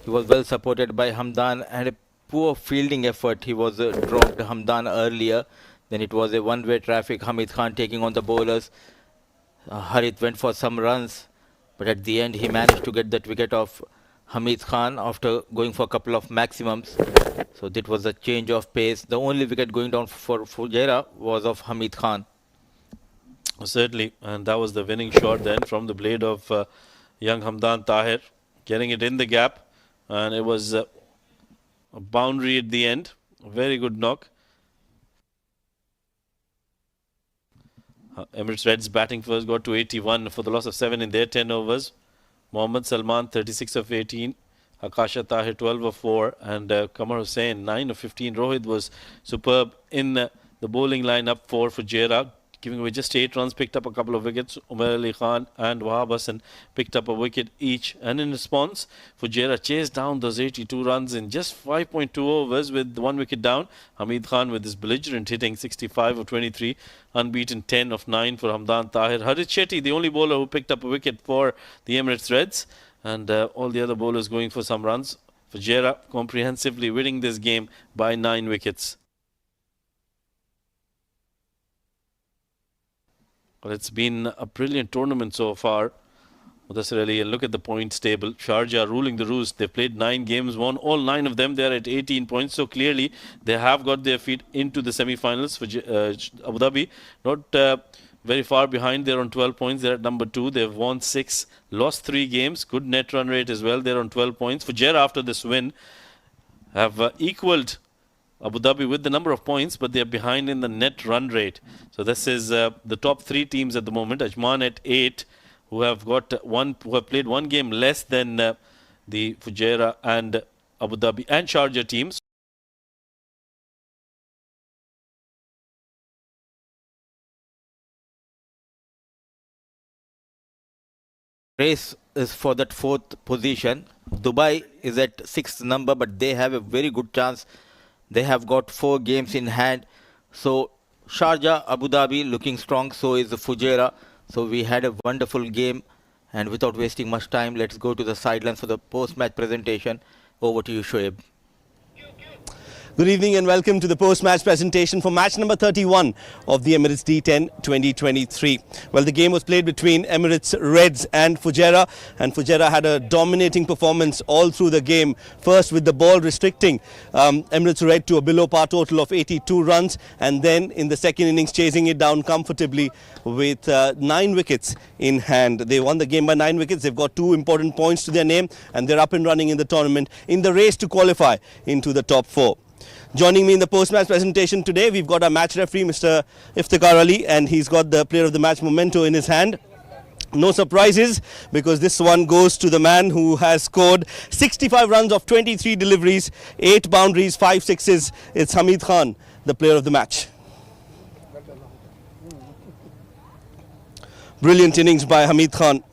[SPEAKER 6] he was well supported by Hamdan, and a poor fielding effort. He was dropped Hamdan earlier. Then it was a one-way traffic. Hamid Khan taking on the bowlers. Harith went for some runs, but at the end he managed to get that wicket of Hamid Khan after going for a couple of maximums. So that was a change of pace. The only wicket going down for Fujairah was of Hamid Khan.
[SPEAKER 5] Certainly, and that was the winning shot then from the blade of young Hamdan Tahir, getting it in the gap, and it was a boundary at the end. A very good knock. Emirates Reds batting first, got to 81 for the loss of 7 in their 10 overs. Mohammad Salman 36 of 18, Akasha Tahir 12 of 4, and Qamar Hussain 9 of 15. Rohit was superb in the bowling lineup for Fujairah, giving away just 8 runs, picked up a couple of wickets. Umar Ali Khan and Wahab Hassan picked up a wicket each, and in response, Fujairah chased down those 82 runs in just 5.2 overs with 1 wicket down. Hamid Khan with his belligerent hitting, 65 of 23, unbeaten 10 of 9 for Hamdan Tahir. Harit Shetty, the only bowler who picked up a wicket for the Emirates Reds, and all the other bowlers going for some runs. Fujairah comprehensively winning this game by 9 wickets. Well, it's been a brilliant tournament so far. Mudassir Ali, and look at the points table. Sharjah ruling the roost. They've played 9 games, won all 9 of them. They're at 18 points. So clearly, they have got their feet into the semi-finals. For Abu Dhabi, not very far behind. They're on 12 points. They're at number 2. They've won 6, lost 3 games. Good net run rate as well. They're on 12 points. Fujairah, after this win, have equaled Abu Dhabi with the number of points, but they're behind in the net run rate. So this is the top 3 teams at the moment. Ajman at 8, who have played 1 game less than the Fujairah and Abu Dhabi and Sharjah teams.
[SPEAKER 6] Race is for that 4th position. Dubai is at 6th number, but they have a very good chance. They have got 4 games in hand. So Sharjah, Abu Dhabi looking strong. So is the Fujairah. So we had a wonderful game. And without wasting much time, let's go to the sidelines for the post-match presentation. Over to you, Shoaib.
[SPEAKER 1] Good evening and welcome to the post-match presentation for match number 31 of the Emirates D10 2023. Well, the game was played between Emirates Reds and Fujairah had a dominating performance all through the game. First with the ball restricting Emirates Red to a below par total of 82 runs, and then in the second innings chasing it down comfortably with 9 wickets in hand. They won the game by 9 wickets. They've got 2 important points to their name, and they're up and running in the tournament in the race to qualify into the top 4. Joining me in the post-match presentation today, we've got our match referee, Mr. Iftikhar Ali, and he's got the player of the match memento in his hand. No surprises, because this one goes to the man who has scored 65 runs of 23 deliveries, 8 boundaries, 5 sixes. It's Hamid Khan, the player of the match. Brilliant innings by Hamid Khan.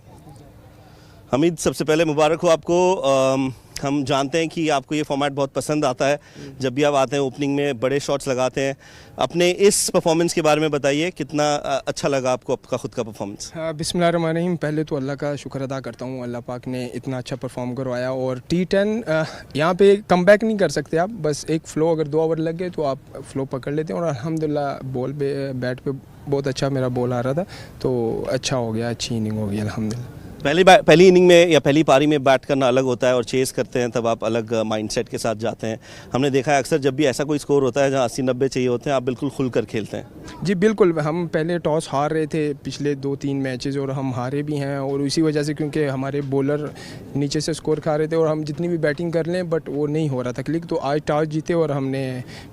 [SPEAKER 1] Hamid, सबसे पहले मुबारक हो आपको. हम जानते हैं कि आपको ये फॉर्मेट बहुत पसंद आता है. जब भी आप आते हैं ओपनिंग में बड़े शॉट्स लगाते हैं. अपने इस परफॉर्मेंस के बारे में बताइए, कितना अच्छा लगा आपको आपका खुद का परफॉर्मेंस.
[SPEAKER 8] बिस्मिल्लाहिर्रहमानिर्रहीम. पहले तो अल्लाह का शुक्र अदा करता हूँ. अल्लाह पाक ने इतना अच्छा परफॉर्म करवाया. और T10 यहाँ पे कम बैक नहीं कर सकते आप. बस एक फ़्लो, अगर 2 ओवर लग गए तो आप फ़्लो पकड़ लेते हैं. और अल्हम्दुलिल्लाह बॉल पे बैट पे बहुत अच्छा मेरा बॉल आ रहा था, तो अच्छा हो गया, अच्छी इनिंग हो गई अल्हम्दुलिल्लाह.
[SPEAKER 1] पहली इनिंग में या पहली पारी में बैट करना अलग होता है और चेस करते हैं, तब आप अलग माइंडसेट के साथ जाते हैं. हमने देखा है अक्सर जब भी ऐसा कोई स्कोर होता है जहां 80-90 चाहिए होते हैं, आप बिल्कुल खुलकर खेलते हैं.
[SPEAKER 8] जी बिल्कुल. हम पहले टॉस हार रहे थे पिछले 2-3 मैचेस, और हम हारे भी हैं, और इसी वजह से क्योंकि हमारे बॉलर नीचे से स्कोर खा रहे थे और हम जितनी भी बैटिंग कर लें बट वो नहीं हो रहा था क्लिक. तो आज टॉस जीते और हमने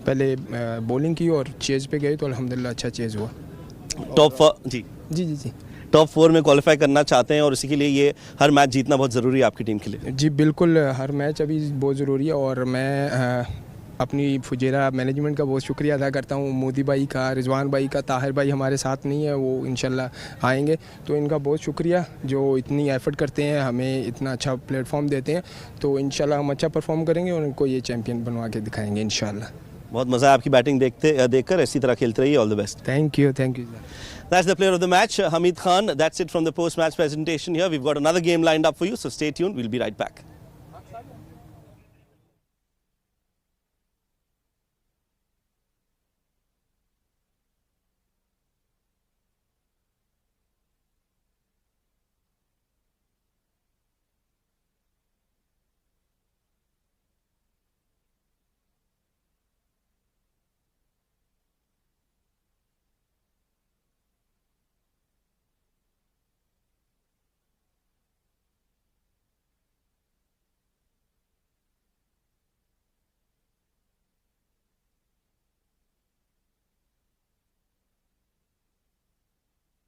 [SPEAKER 8] पहले बॉलिंग की और चेज़ पे गए, तो अल्हम्दुलिल्लाह अच्छा चेज़ हुआ.
[SPEAKER 1] टॉप 4 में क्वालिफाई करना चाहते हैं और इसी के लिए ये हर मैच जीतना बहुत ज़रूरी है आपकी टीम के लिए.
[SPEAKER 8] जी बिल्कुल, हर मैच अभी बहुत ज़रूरी है. और मैं अपनी फुजैरा मैनेजमेंट का बहुत शुक्रिया अदा करता हूँ. मोदी भाई का, रिजवान भाई का. ताहिर भाई हमारे साथ नहीं है, वो इंशाल्लाह आएंगे, तो इनका बहुत शुक्रिया जो इतनी एफर्ट करते हैं, हमें इतना अच्छा प्लेटफॉर्म देते हैं. तो इंशाल्लाह हम अच्छा परफॉर्म करेंगे और उनको ये चैम्पियन बनवा के दिखाएंगे इंशाल्लाह.
[SPEAKER 1] बहुत मज़ा है आपकी बैटिंग देखकर. इसी तरह खेलते रहिए. All the best.
[SPEAKER 8] Thank you.
[SPEAKER 1] That's the player of the match, Hamid Khan. That's it from the post-match presentation here. We've got another game lined up for you, so stay tuned. We'll be right back.